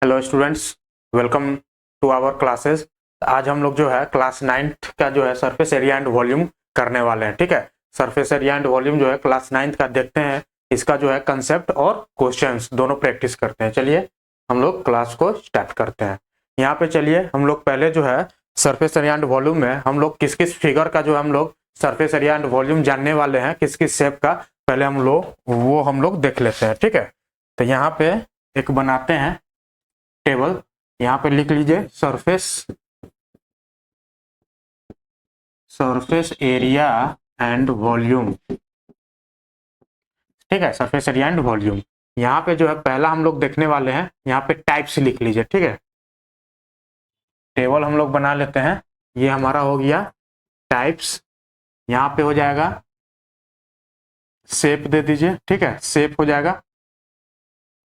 Hello students, welcome to our classes. आज हम लोग जो है क्लास 9th का जो है सरफेस एरिया एंड वॉल्यूम करने वाले हैं। ठीक है, सरफेस एरिया एंड वॉल्यूम जो है क्लास 9th का देखते हैं, इसका जो है कंसेप्ट और क्वेश्चंस दोनों प्रैक्टिस करते हैं। चलिए हम लोग क्लास को स्टार्ट करते हैं। यहाँ पे चलिए हम लोग पहले जो है सरफेस एरिया एंड वॉल्यूम में हम लोग किस किस फिगर का जो हम लोग सरफेस एरिया एंड वॉल्यूम जानने वाले हैं, किस किस शेप का, पहले हम लोग देख लेते हैं। ठीक है, तो यहाँ पे एक बनाते हैं टेबल। यहाँ पे लिख लीजिए सरफेस एरिया एंड वॉल्यूम। ठीक है, सरफेस एरिया एंड वॉल्यूम। यहाँ पे जो है पहला हम लोग देखने वाले हैं, यहाँ पे टाइप्स लिख लीजिए। ठीक है, टेबल हम लोग बना लेते हैं। ये हमारा हो गया टाइप्स। यहाँ पे हो जाएगा शेप दे दीजिए। ठीक है, शेप हो जाएगा।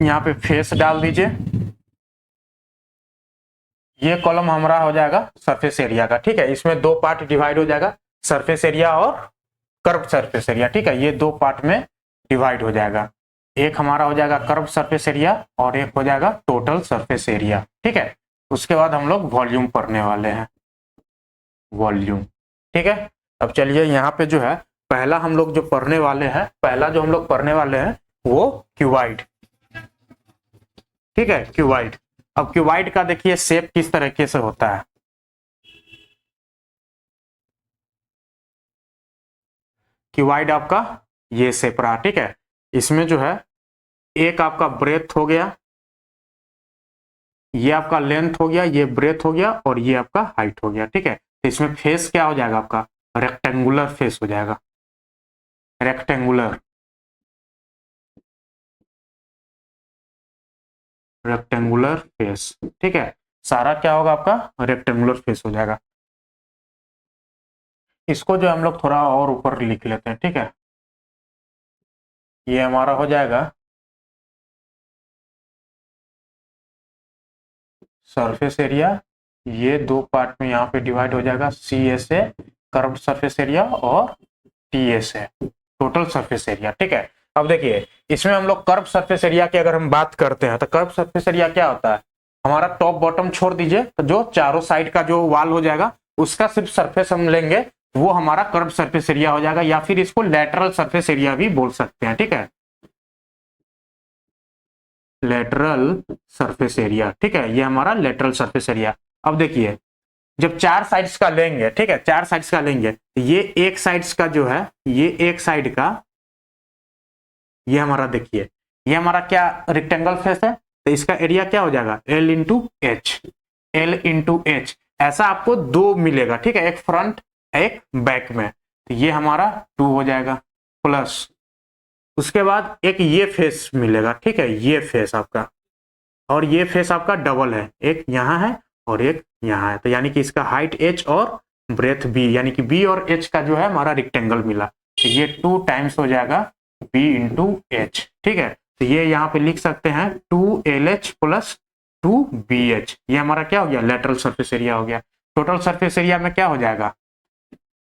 यहाँ पे फेस डाल दीजिए। ये कॉलम हमारा हो जाएगा सरफेस एरिया का। ठीक है, इसमें दो पार्ट डिवाइड हो जाएगा, सरफेस एरिया और कर्व सरफेस एरिया। ठीक है, ये दो पार्ट में डिवाइड हो जाएगा। एक हमारा हो जाएगा कर्व सरफेस एरिया और एक हो जाएगा टोटल सरफेस एरिया। ठीक है, उसके बाद हम लोग वॉल्यूम पढ़ने वाले हैं, वॉल्यूम। ठीक है, अब चलिए यहाँ पे जो है पहला हम लोग जो पढ़ने वाले हैं, पहला जो हम लोग पढ़ने वाले हैं वो क्यूबाइड। ठीक है, क्यूबाइड। अब क्यूबाइड का देखिए शेप किस तरीके से होता है। क्यूबाइड आपका ये शेप रहा। ठीक है, इसमें जो है एक आपका ब्रेथ हो गया, ये आपका लेंथ हो गया, ये ब्रेथ हो गया और ये आपका हाइट हो गया। ठीक है, तो इसमें फेस क्या हो जाएगा आपका, रेक्टेंगुलर फेस हो जाएगा, रेक्टेंगुलर रेक्टेंगुलर फेस। ठीक है, सारा क्या होगा आपका रेक्टेंगुलर फेस हो जाएगा। इसको जो हम लोग थोड़ा और ऊपर लिख लेते हैं। ठीक है, ये हमारा हो जाएगा सरफेस एरिया। ये दो पार्ट में यहाँ पे डिवाइड हो जाएगा, C S A curve surface area और T S A total surface area. ठीक है, अब देखिए इसमें हम लोग कर्व सरफेस एरिया की अगर हम बात करते हैं तो कर्व सरफेस एरिया क्या होता है, हमारा टॉप बॉटम छोड़ दीजिए, तो जो चारों साइड का जो वाल हो जाएगा उसका सिर्फ सरफेस हम लेंगे, वो हमारा कर्व सरफेस एरिया हो जाएगा, या फिर इसको लेटरल सरफेस एरिया भी बोल सकते हैं। ठीक है, लेटरल सरफेस एरिया। ठीक है, ये हमारा लेटरल सरफेस एरिया। अब देखिए जब चार साइड्स का लेंगे, ठीक है, चार साइड्स का लेंगे तो ये एक साइड्स का जो है, ये एक साइड का, ये हमारा देखिए ये हमारा क्या रेक्टेंगल फेस है, तो इसका एरिया क्या हो जाएगा L into H, L into H. ऐसा आपको दो मिलेगा। ठीक है, एक फ्रंट एक बैक में, तो ये हमारा 2 हो जाएगा, प्लस उसके बाद एक ये फेस मिलेगा। ठीक है, ये फेस आपका, और ये फेस आपका डबल है, एक यहाँ है और एक यहाँ है, तो यानी कि इसका हाइट h और ब्रेथ b, यानी कि b और h का जो है हमारा रेक्टेंगल मिला, तो ये 2 टाइम्स हो जाएगा b इंटू एच। ठीक है, तो ये यहाँ पे लिख सकते हैं 2LH प्लस 2BH। ये हमारा क्या हो गया, लेटरल सरफेस एरिया हो गया। टोटल सरफेस एरिया में क्या हो जाएगा,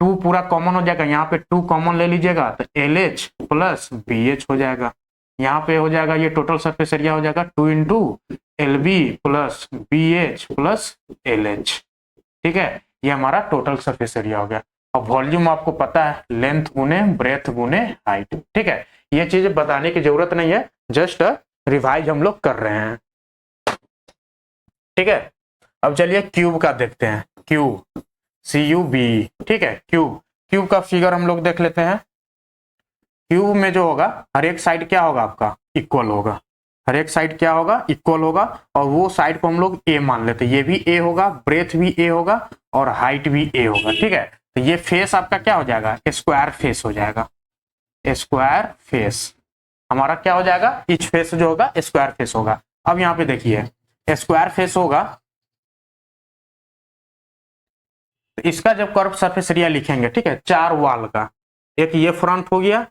2 पूरा कॉमन हो जाएगा, यहाँ पे 2 कॉमन ले लीजिएगा तो LH प्लस BH हो जाएगा। यहाँ पे हो जाएगा ये टोटल सरफेस एरिया हो जाएगा 2 into LB plus BH plus LH। ठीक है, ये हमारा टोटल सरफेस एरिया हो गया। अब वॉल्यूम आपको पता है, लेंथ गुने ब्रेथ गुने हाइट। ठीक है, ये चीजें बताने की जरूरत नहीं है, जस्ट रिवाइज हम लोग कर रहे हैं। ठीक है, अब चलिए क्यूब का देखते हैं, क्यूब CUB। ठीक है, क्यूब क्यूब का फिगर हम लोग देख लेते हैं। क्यूब में जो होगा हर एक साइड क्या होगा आपका इक्वल होगा, हर एक साइड क्या होगा इक्वल होगा, और वो साइड को हम लोग A मान लेते हैं, ये भी A होगा, ब्रेथ भी A होगा और हाइट भी A होगा। ठीक है, तो ये फेस आपका क्या हो जाएगा, स्क्वायर फेस हो जाएगा, स्क्वायर फेस हमारा क्या हो जाएगा, ईच फेस जो होगा स्क्वायर फेस होगा। अब यहाँ पे देखिए स्क्वायर फेस होगा, तो इसका जब कर्व सरफेस एरिया लिखेंगे, ठीक है, चार वाल का, एक ये फ्रंट हो गया,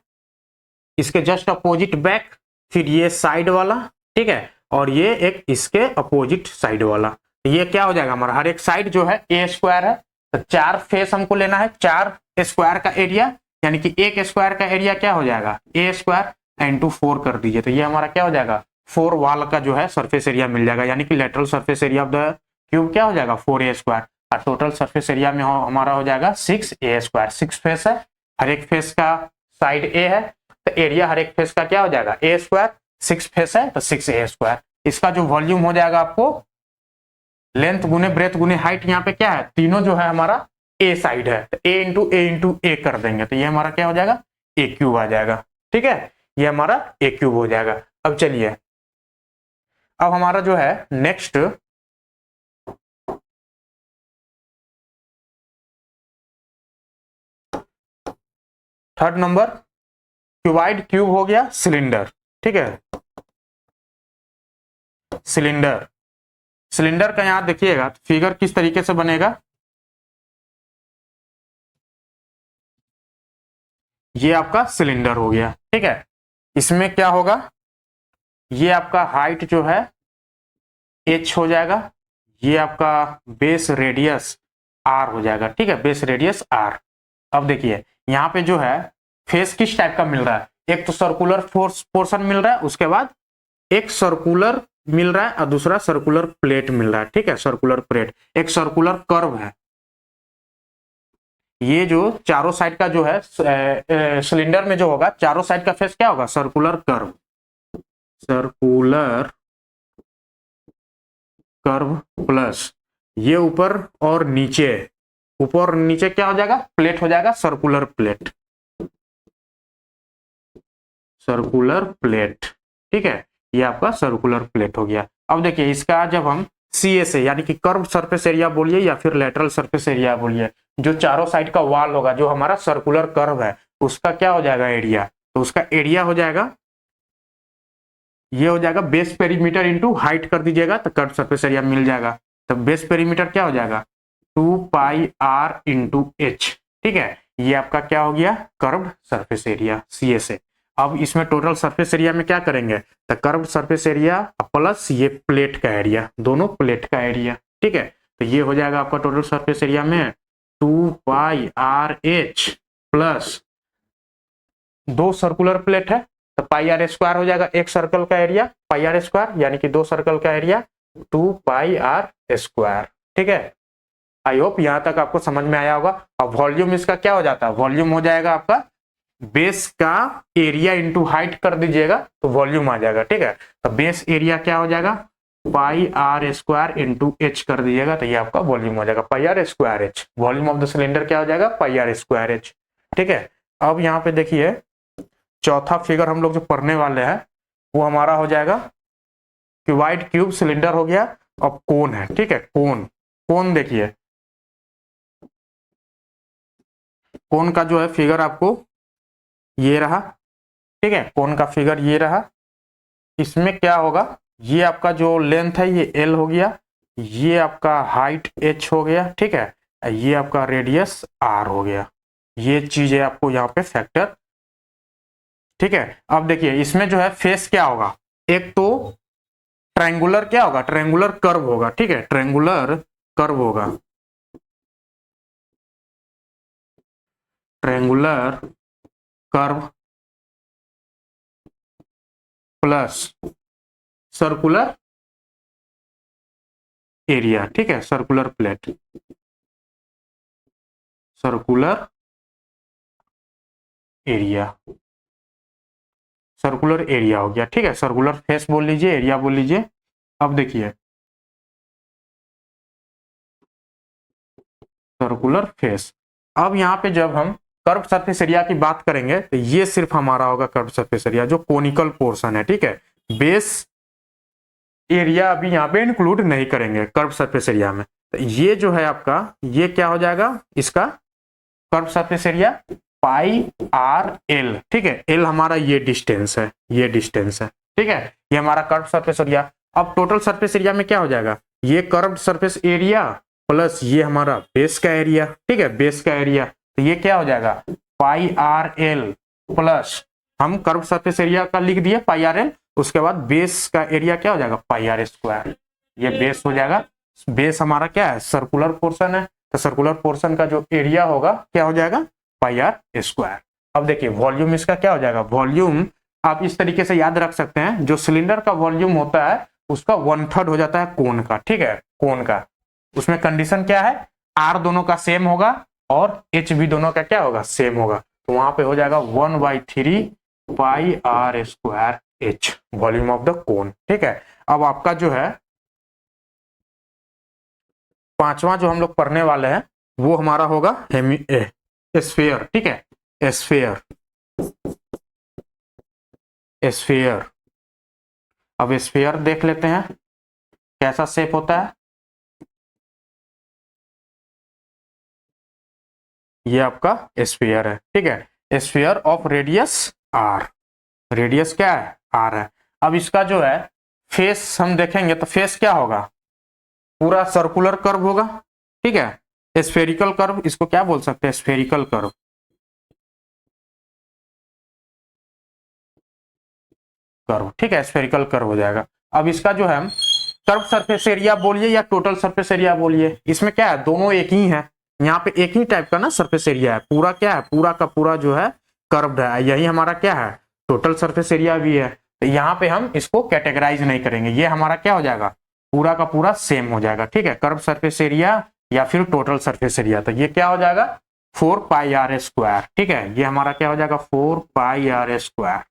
इसके जस्ट अपोजिट बैक, फिर ये साइड वाला, ठीक है, और ये एक इसके अपोजिट साइड वाला, ये क्या हो जाएगा हमारा, हर एक साइड जो है A स्क्वायर है, तो चार फेस हमको लेना है, चार स्क्वायर का एरिया, यानी कि एक स्क्वायर का एरिया क्या हो जाएगा A स्क्वायर इंटू 4 कर दीजिए, तो ये हमारा क्या हो जाएगा 4 वाल का जो है सरफेस एरिया मिल जाएगा, यानी कि lateral surface area of the cube क्या हो जाएगा 4a² और टोटल सरफेस एरिया में हमारा हो जाएगा 6a²। 6 फेस है, हर एक फेस का साइड ए है, तो एरिया हर एक फेस का क्या हो जाएगा a²। 6 फेस है तो 6a²। इसका जो वॉल्यूम हो जाएगा आपको लेंथ गुने ब्रेथ गुने हाइट, यहाँ पे क्या है तीनों जो है हमारा ए साइड है, तो a × a कर देंगे तो ये हमारा क्या हो जाएगा a³ आ जाएगा। ठीक है, ये हमारा a³ हो जाएगा। अब चलिए, अब हमारा जो है next third number cuboid cube हो गया सिलेंडर। ठीक है, सिलेंडर, सिलेंडर का यहां देखिएगा फिगर किस तरीके से बनेगा। ये आपका सिलेंडर हो गया। ठीक है, इसमें क्या होगा, ये आपका हाइट जो है h हो जाएगा, ये आपका बेस रेडियस r हो जाएगा। ठीक है, बेस रेडियस r। अब देखिए यहाँ पे जो है फेस किस टाइप का मिल रहा है, एक तो सर्कुलर पोर्शन मिल रहा है, उसके बाद एक सर्कुलर मिल रहा है और दूसरा सर्कुलर प्लेट मिल रहा है। ठीक है, सर्कुलर प्लेट, एक सर्कुलर कर्व है। ये जो चारों साइड का जो है सिलेंडर में जो होगा चारों साइड का फेस क्या होगा circular curve, circular curve plus ये ऊपर और नीचे, ऊपर और नीचे क्या हो जाएगा प्लेट हो जाएगा सर्कुलर प्लेट, सर्कुलर प्लेट। ठीक है, ये आपका सर्कुलर प्लेट हो गया। अब देखिए इसका जब हम सी ए से यानी कि कर्व सरफेस एरिया बोलिए या फिर लेटरल सरफेस एरिया बोलिए, जो चारों साइड का वॉल होगा जो हमारा सर्कुलर कर्व है उसका क्या हो जाएगा एरिया, तो उसका एरिया हो जाएगा ये हो जाएगा बेस पेरीमीटर इंटू हाइट कर दीजिएगा तो कर्व सरफेस एरिया मिल जाएगा। तो बेस पेरीमीटर क्या हो जाएगा 2πr इंटू एच। ठीक है, ये आपका क्या हो गया कर्व सरफेस एरिया सी ए से। अब इसमें टोटल सरफेस एरिया में क्या करेंगे तो कर्व सरफेस एरिया प्लस ये प्लेट का एरिया, दोनों प्लेट का एरिया। ठीक है, तो ये हो जाएगा आपका टोटल सरफेस एरिया में 2πrh प्लस दो सर्कुलर प्लेट है तो πr² हो जाएगा, एक सर्कल का एरिया πr², यानी कि दो सर्कल का एरिया 2πr²। ठीक है, आई होप यहां तक आपको समझ में आया होगा। अब वॉल्यूम इसका क्या हो जाता है, वॉल्यूम हो जाएगा आपका बेस का एरिया इंटू हाइट कर दीजिएगा तो वॉल्यूम आ जाएगा। ठीक है, तो बेस एरिया क्या हो जाएगा πr² इंटू एच कर दीजिएगा तो ये आपका वॉल्यूम हो जाएगा πr²h। Volume of the cylinder क्या हो जाएगा πr²h। ठीक है, अब यहाँ पे देखिए चौथा फिगर हम लोग जो पढ़ने वाले हैं वो हमारा हो जाएगा क्यूबाइड क्यूब सिलेंडर हो गया। अब कोन है। ठीक है, कोन, कोन देखिए कोन का जो है फिगर आपको ये रहा। ठीक है, कोन का फिगर ये रहा। इसमें क्या होगा, ये आपका जो लेंथ है ये l हो गया, ये आपका हाइट h हो गया। ठीक है, ये आपका रेडियस r हो गया। ये चीजें आपको यहाँ पे फैक्टर। ठीक है, अब देखिए इसमें जो है फेस क्या होगा, एक तो ट्रायंगुलर क्या होगा ट्रायंगुलर कर्व होगा। ठीक है, ट्रायंगुलर कर्व होगा, triangular curve plus circular area. ठीक है, circular plate, circular area, circular area हो गया। ठीक है, सर्कुलर फेस बोल लीजिए, एरिया बोल लीजिए। अब देखिए सर्कुलर फेस, अब यहाँ पे जब हम कर्व सरफेस एरिया की बात करेंगे तो ये सिर्फ हमारा होगा कर्व सरफेस एरिया जो कोनिकल पोर्शन है। ठीक है, बेस एरिया अभी यहाँ पे इंक्लूड नहीं करेंगे कर्व सरफेस एरिया में। तो ये जो है आपका ये क्या हो जाएगा इसका कर्व सरफेस एरिया πrl। ठीक है, l हमारा ये डिस्टेंस है, ये डिस्टेंस है। ठीक है, ये हमारा कर्व सरफेस एरिया। अब टोटल सरफेस एरिया में क्या हो जाएगा ये कर्व सरफेस एरिया प्लस ये हमारा बेस का एरिया। ठीक है, बेस का एरिया, तो ये क्या हो जाएगा πrl प्लस हम कर्व सरफेस एरिया का लिख दिए πrl, उसके बाद बेस का एरिया क्या हो जाएगा πr²। ये बेस हो जाएगा, बेस हमारा क्या है सर्कुलर पोर्शन है, तो सर्कुलर पोर्शन का जो एरिया होगा क्या हो जाएगा πr²। अब देखिए वॉल्यूम इसका क्या हो जाएगा, वॉल्यूम आप इस तरीके से याद रख सकते हैं, जो सिलेंडर का वॉल्यूम होता है उसका 1/3 हो जाता है कोन का, ठीक है, कोन का। उसमें कंडीशन क्या है, आर दोनों का सेम होगा और एच भी दोनों का क्या होगा, सेम होगा। तो वहां पे हो जाएगा 1/3 pi r square h, volume of the cone, ठीक है। अब आपका जो है पांचवा जो हम लोग पढ़ने वाले हैं वो हमारा होगा स्फीयर, ठीक है, स्फीयर, स्फीयर। अब स्फीयर देख लेते हैं कैसा शेप होता है। ये आपका स्फीयर है, ठीक है, sphere of radius R, radius क्या है, आर है। अब इसका जो है फेस हम देखेंगे तो फेस क्या होगा, पूरा सर्कुलर कर्व होगा, ठीक है, स्फेरिकल कर्व, इसको क्या बोल सकते हैं, स्फेरिकल कर्व, कर्व, ठीक है, स्फेरिकल कर्व हो जाएगा। अब इसका जो है कर्व सरफेस एरिया बोलिए या टोटल सरफेस एरिया बोलिए, इसमें क्या है, दोनों एक ही है। यहाँ पे एक ही टाइप का ना सरफेस एरिया है, पूरा क्या है, पूरा का पूरा जो है कर्व्ड है, यही हमारा क्या है, टोटल सरफेस एरिया भी है। तो यहाँ पे हम इसको कैटेगराइज नहीं करेंगे, ये हमारा क्या हो जाएगा, पूरा का पूरा सेम हो जाएगा, ठीक है, कर्व सरफेस एरिया या फिर टोटल सरफेस एरिया। तो ये क्या हो जाएगा 4πr², ठीक है, ये हमारा क्या हो जाएगा 4πr²,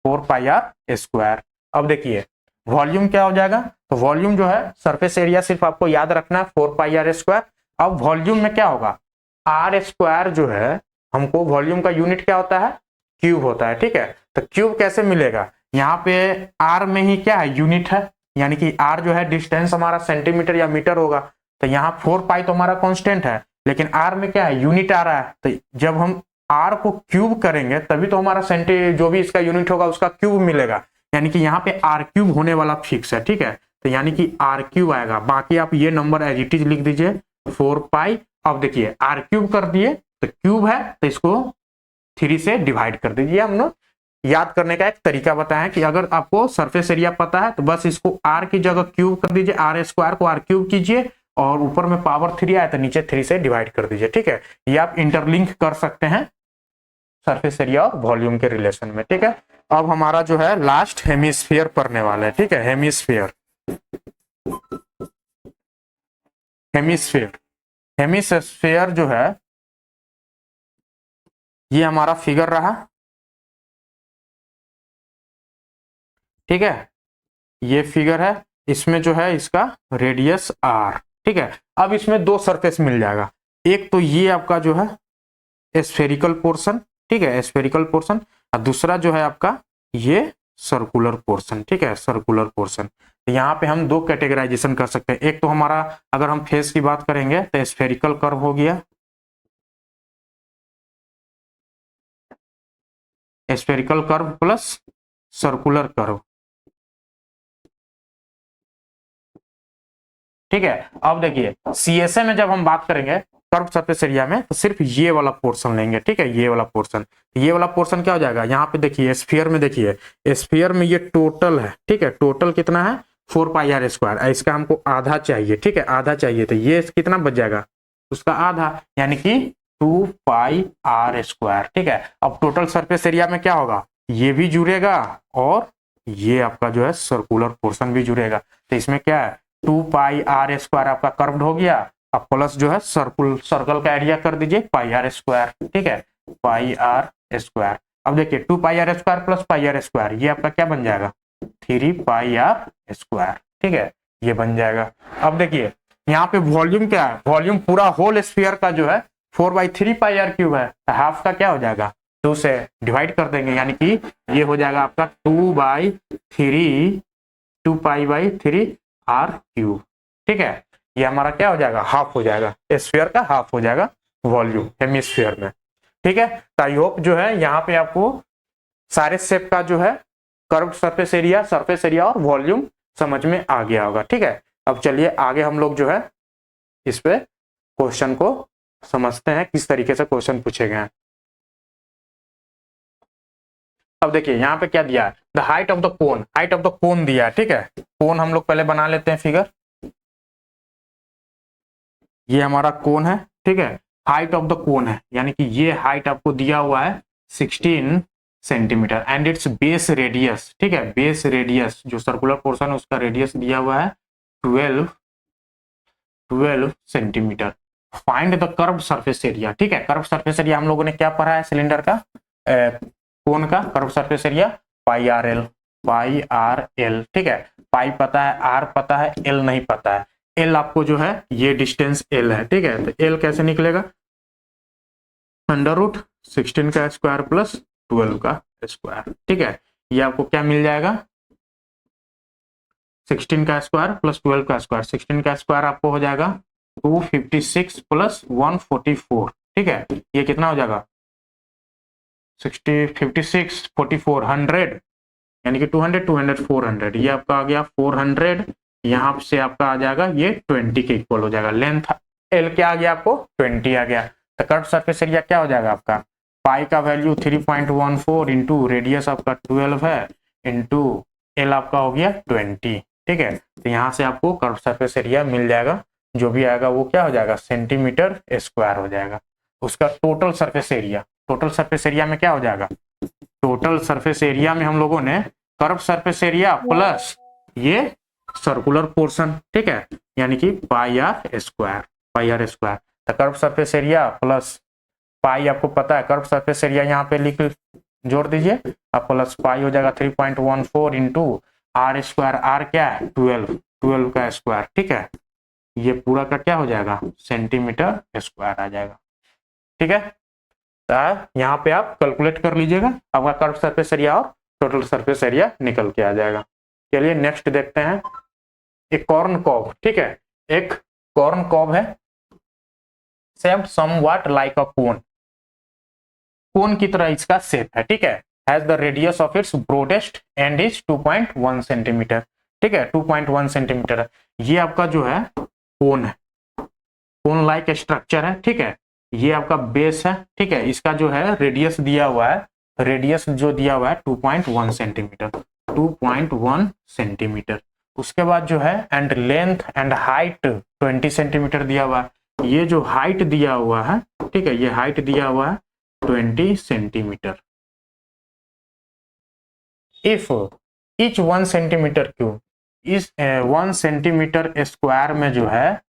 4πr²। अब देखिए वॉल्यूम क्या हो जाएगा, तो वॉल्यूम जो है सरफेस एरिया सिर्फ आपको याद रखना है 4πr²। अब वॉल्यूम में क्या होगा, r² जो है, हमको वॉल्यूम का यूनिट क्या होता है, क्यूब होता है, ठीक है। तो क्यूब कैसे मिलेगा, यहाँ पे r में ही क्या है, यूनिट है, यानी कि r जो है डिस्टेंस हमारा सेंटीमीटर या मीटर होगा। तो यहाँ 4π तो हमारा कांस्टेंट है, लेकिन r में क्या है, यूनिट आ रहा है। तो जब हम r को क्यूब करेंगे तभी तो हमारा सेंटी जो भी इसका यूनिट होगा उसका क्यूब मिलेगा, यानी कि यहाँ पे r³ होने वाला फिक्स है, ठीक है। तो यानी कि r³ आएगा, बाकी आप ये नंबर एज इट इज लिख दीजिए 4π। अब देखिए r³ कर दिए तो क्यूब है, तो इसको 3 से डिवाइड कर दीजिए। हम लोग याद करने का एक तरीका बताएं कि अगर आपको सरफेस एरिया पता है तो बस इसको r की जगह क्यूब कर दीजिए, r² को r³ कीजिए और ऊपर में पावर 3 आया तो नीचे 3 से डिवाइड कर दीजिए, ठीक है। ये आप इंटरलिंक कर सकते हैं सरफेस एरिया और वॉल्यूम के रिलेशन में, ठीक है। अब हमारा जो है लास्ट हेमिस्फीयर पढ़ने वाला है, ठीक है, हेमिस्फीयर, हेमिस्फीयर, हेमिस्फीयर जो है ये हमारा फिगर रहा, ठीक है, ये फिगर है, इसमें जो है इसका रेडियस r, ठीक है। अब इसमें दो सरफेस मिल जाएगा, एक तो ये आपका जो है स्फेरिकल पोर्शन, ठीक है, स्फेरिकल पोर्शन, और दूसरा जो है आपका ये सर्कुलर पोर्शन, ठीक है, सर्कुलर पोर्शन। तो यहाँ पे हम दो कैटेगराइजेशन कर सकते हैं, एक तो हमारा अगर हम फेस की बात करेंगे तो स्फेरिकल कर्व हो गया, spherical curve plus circular curve, ठीक है। अब देखिए सीएसए में जब हम बात करेंगे कर्व सरफेस एरिया में तो सिर्फ ये वाला पोर्शन लेंगे, ठीक है, ये वाला पोर्शन, ये वाला पोर्शन क्या हो जाएगा, यहाँ पे देखिए स्फीयर में, देखिए स्फीयर में ये टोटल है, ठीक है, टोटल कितना है 4πr², इसका हमको आधा चाहिए, ठीक है, आधा चाहिए, तो ये कितना बच जाएगा, उसका आधा, यानी कि 2πr², ठीक है। अब टोटल सरफेस एरिया में क्या होगा, ये भी जुड़ेगा और ये आपका जो है सर्कुलर पोर्शन भी जुड़ेगा। तो इसमें क्या है 2πr² आपका कर्व्ड हो गया, अब प्लस जो है सर्कल का एरिया कर दीजिए πr², ठीक है, πr²। अब देखिए 2πr² प्लस πr², ये आपका क्या बन जाएगा 3πr², ठीक है, ये बन जाएगा। अब देखिए यहाँ पे वॉल्यूम क्या है, वॉल्यूम पूरा होल स्फीयर का जो है 4/3πr³ है, तो हाफ का क्या हो जाएगा 2 से डिवाइड कर देंगे, यानी कि ये हो जाएगा आपका 2π/3r³, ठीक है, ये हमारा क्या हो जाएगा हाफ हो जाएगा, स्फीयर का हाफ हो जाएगा वॉल्यूम हेमिस्फीयर में, ठीक है। तो आई होप जो है यहाँ पे आपको सारे शेप का जो है कर्व सरफेस एरिया और वॉल्यूम समझ में आ गया होगा, ठीक है। अब चलिए आगे हम लोग जो है इस पे क्वेश्चन को समझते हैं किस तरीके से क्वेश्चन पूछे गए हैं। अब देखिए यहाँ पे क्या दिया है, the height of the cone, height of the कोन दिया है, ठीक है। कोन हम लोग पहले बना लेते हैं फिगर, ये हमारा कोन है, ठीक है, हाइट ऑफ द कोन है, यानी कि ये हाइट आपको दिया हुआ है 16 centimetre and it's base radius, ठीक है, बेस रेडियस जो सर्कुलर पोर्शन है उसका रेडियस दिया हुआ है 12 centimetre. Find the curve surface area, ठीक है, कर्व सरफेस एरिया हम लोगों ने क्या पढ़ा है, सिलेंडर का कोन का curve surface area pi r L, ठीक है, पाई पता है, आर पता है, एल नहीं पता है। एल आपको जो है ये डिस्टेंस एल है, ठीक है, तो एल कैसे निकलेगा, √16 का स्क्वायर प्लस 12 का स्क्वायर, ठीक है, ये आपको क्या मिल जाएगा 16 का स्क्वायर प्लस 12 का स्क्वायर, 16 का स्क्वायर आपको हो जाएगा 256 प्लस 144, ठीक है, ये कितना हो जाएगा 60 56 44 100 यानी कि 200 200 400, ये आपका आ गया 400, यहाँ से आपका आ जाएगा ये 20 के इक्वल हो जाएगा। लेंथ एल क्या आ गया आपको 20 आ गया, तो कर्व सरफेस एरिया क्या हो जाएगा आपका, पाई का वैल्यू 3.14 इंटू रेडियस आपका 12 है इंटू एल आपका हो गया 20, ठीक है, तो यहाँ से आपको कर्व सरफेस एरिया मिल जाएगा, जो भी आएगा वो क्या हो जाएगा सेंटीमीटर स्क्वायर हो जाएगा। उसका total surface area, total surface area में क्या हो जाएगा, टोटल सरफेस एरिया में हम लोगों ने कर्व सरफेस एरिया प्लस ये सर्कुलर पोर्शन, ठीक है, यानी कि पाई आर स्क्वायर, तो curve surface area plus pi आपको पता है, कर्व सरफेस एरिया यहाँ पे लिख जोड़ दीजिए अब, प्लस पाई हो जाएगा 3.14 इंटू आर स्क्वायर, आर क्या है 12 का स्क्वायर, ठीक है, ये पूरा का क्या हो जाएगा सेंटीमीटर स्क्वायर आ जाएगा, ठीक है, तो यहाँ पे आप कैलकुलेट कर लीजिएगा, आपका कर्व सरफेस एरिया और टोटल सरफेस एरिया निकल के आ जाएगा। चलिए नेक्स्ट देखते हैं, एक कॉर्न कॉब, ठीक है, एक कॉर्न कॉब है शेप्ड समव्हाट लाइक अ कोन, कोन की तरह इसका शेप है, ठीक है, has the radius of its broadest and is 2.1 centimetre, ठीक है, 2.1 सेंटीमीटर है, ये आपका जो है कोन है, कोन लाइक स्ट्रक्चर है, ठीक है, ये आपका बेस है, ठीक है, इसका जो है रेडियस दिया हुआ है, रेडियस जो दिया हुआ है 2.1 सेंटीमीटर, 2.1 सेंटीमीटर, उसके बाद जो है and length and height 20 centimetre दिया हुआ है, ये जो हाइट दिया हुआ है, ठीक है, ये हाइट दिया हुआ है 20 centimetre. If each 1 centimetre cube, इस 1 सेंटीमीटर स्क्वायर में जो है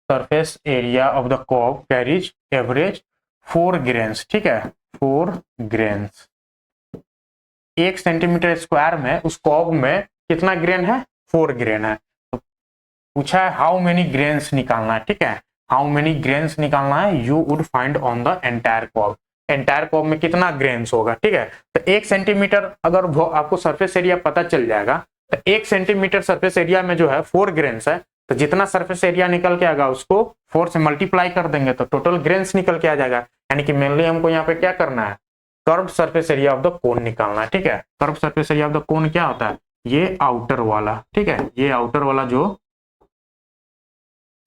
surface area of the cob carries average 4 grains, ठीक है, 4 ग्रेन्स, 1 सेंटीमीटर स्क्वायर में उस कॉब में कितना ग्रेन है 4 ग्रेन है, तो पूछा है हाउ मेनी ग्रेन्स निकालना है, ठीक है, हाउ मेनी ग्रेन्स निकालना है, you would find on the entire cob, entire cob में कितना ग्रेन्स होगा, ठीक है, तो 1 सेंटीमीटर अगर आपको सरफेस एरिया पता चल जाएगा, तो 1 सेंटीमीटर सरफेस एरिया में जो है 4 ग्रेन्स है, तो जितना सरफेस एरिया निकल के आएगा उसको 4 से मल्टीप्लाई कर देंगे तो टोटल ग्रेन्स निकल के आ जाएगा, यानी कि मेनली हमको यहाँ पे क्या करना है curve surface area of the कोन निकालना है, ठीक है, curve surface area of the cone क्या होता है, ये आउटर वाला, ठीक है, ये आउटर वाला जो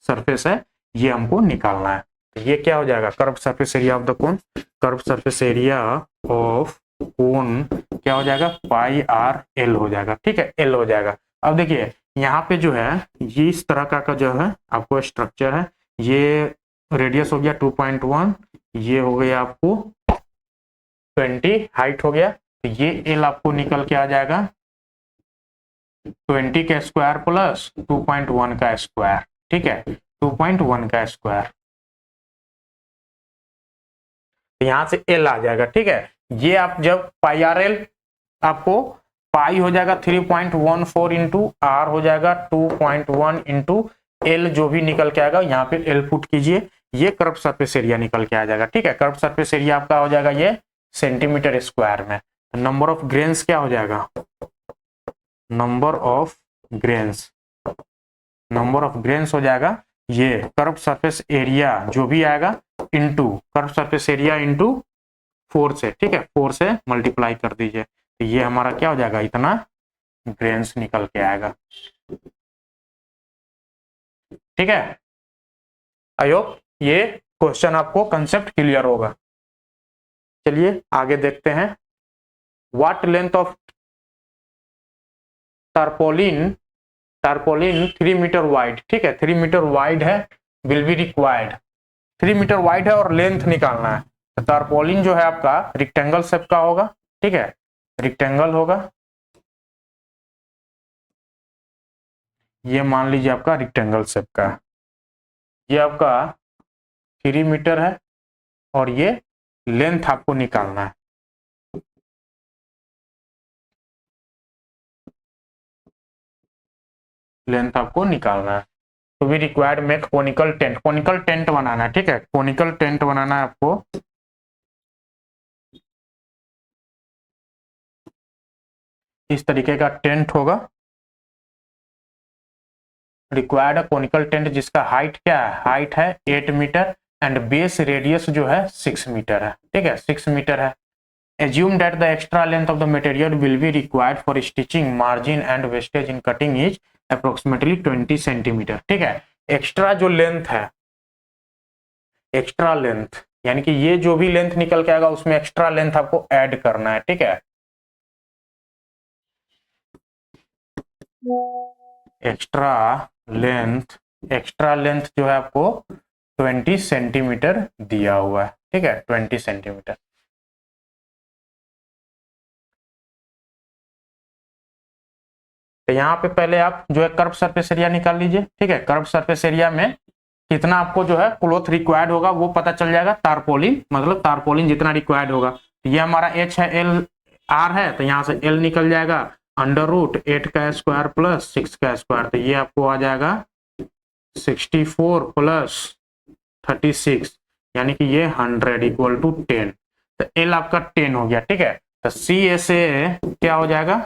सरफेस है ये हमको निकालना है, तो ये क्या हो जाएगा curve surface area of the cone, curve surface area of cone क्या हो जाएगा पाई आर एल हो जाएगा, ठीक है, एल हो जाएगा। अब देखिए यहाँ पे जो है ये इस तरह का जो है आपको स्ट्रक्चर है, ये रेडियस हो गया 2.1, ये हो गया आपको 20, हाइट हो गया, तो ये एल आपको निकल के आ जाएगा 20 का स्क्वायर प्लस 2.1 का स्क्वायर, ठीक है, 2.1 का स्क्वायर, तो यहां से एल आ जाएगा, ठीक है, ये आप जब पाई आर एल आपको पाई हो जाएगा 3.14 इंटू आर हो जाएगा 2.1 इंटू एल, जो भी निकल के आएगा यहाँ पे एल पुट कीजिए, ये कर्व सरफेस एरिया निकल के आ जाएगा, ठीक है, कर्व सरफेस एरिया आपका हो जाएगा ये सेंटीमीटर स्क्वायर में, नंबर ऑफ ग्रेन्स क्या हो जाएगा, number of grains, number of grains हो जाएगा ये कर्व सरफेस एरिया जो भी आएगा into curve surface area into 4 से, ठीक है, 4 से मल्टीप्लाई कर दीजिए, तो ये हमारा क्या हो जाएगा इतना ग्रेन्स निकल के आएगा, ठीक है, आई होप ये क्वेश्चन आपको कंसेप्ट क्लियर होगा। चलिए आगे देखते हैं, what length of tarpaulin 3 metre wide, ठीक है, 3 मीटर वाइड है, will be required, 3 metre wide है और लेंथ निकालना है, तो टारपोलिन जो है आपका रेक्टेंगल शेप का होगा, ठीक है, रेक्टेंगल होगा, ये मान लीजिए आपका रेक्टेंगल शेप का, ये आपका 3 मीटर है और ये लेंथ आपको निकालना है। लेंथ आपको निकालना है, तो we required make conical tent. Conical tent बनाना है, ठीक है, कोनिकल टेंट बनाना है आपको। इस तरीके का टेंट होगा, रिक्वायर्ड कोनिकल टेंट जिसका हाइट क्या है, हाइट है 8 मीटर एंड बेस रेडियस जो है 6 मीटर है, ठीक है, 6 मीटर है। Assume that the extra length of the material will be required for stitching, margin and wastage in cutting is approximately 20 centimetre, ठीक है। एक्स्ट्रा जो लेंथ है, एक्स्ट्रा लेंथ यानी कि ये जो भी लेंथ निकल के आएगा उसमें एक्स्ट्रा लेंथ आपको ऐड करना है, ठीक है। एक्स्ट्रा लेंथ, एक्स्ट्रा लेंथ जो है आपको 20 सेंटीमीटर दिया हुआ है, ठीक है, 20 सेंटीमीटर। तो यहाँ पे पहले आप जो है कर्व सरफेस एरिया निकाल लीजिए, ठीक है। कर्व सरफेस एरिया में कितना आपको जो है क्लोथ रिक्वायर्ड होगा वो पता चल जाएगा, तारपोलिन मतलब तारपोलिन जितना रिक्वायर्ड होगा। तो ये हमारा एच है, एल आर है, तो यहाँ से एल निकल जाएगा √8 का स्क्वायर प्लस 6 का स्क्वायर, तो ये आपको आ जाएगा 64 प्लस 36 यानी कि ये 100 इक्वल टू 10। तो एल आपका 10 हो गया, ठीक है। तो सी एस ए क्या हो जाएगा,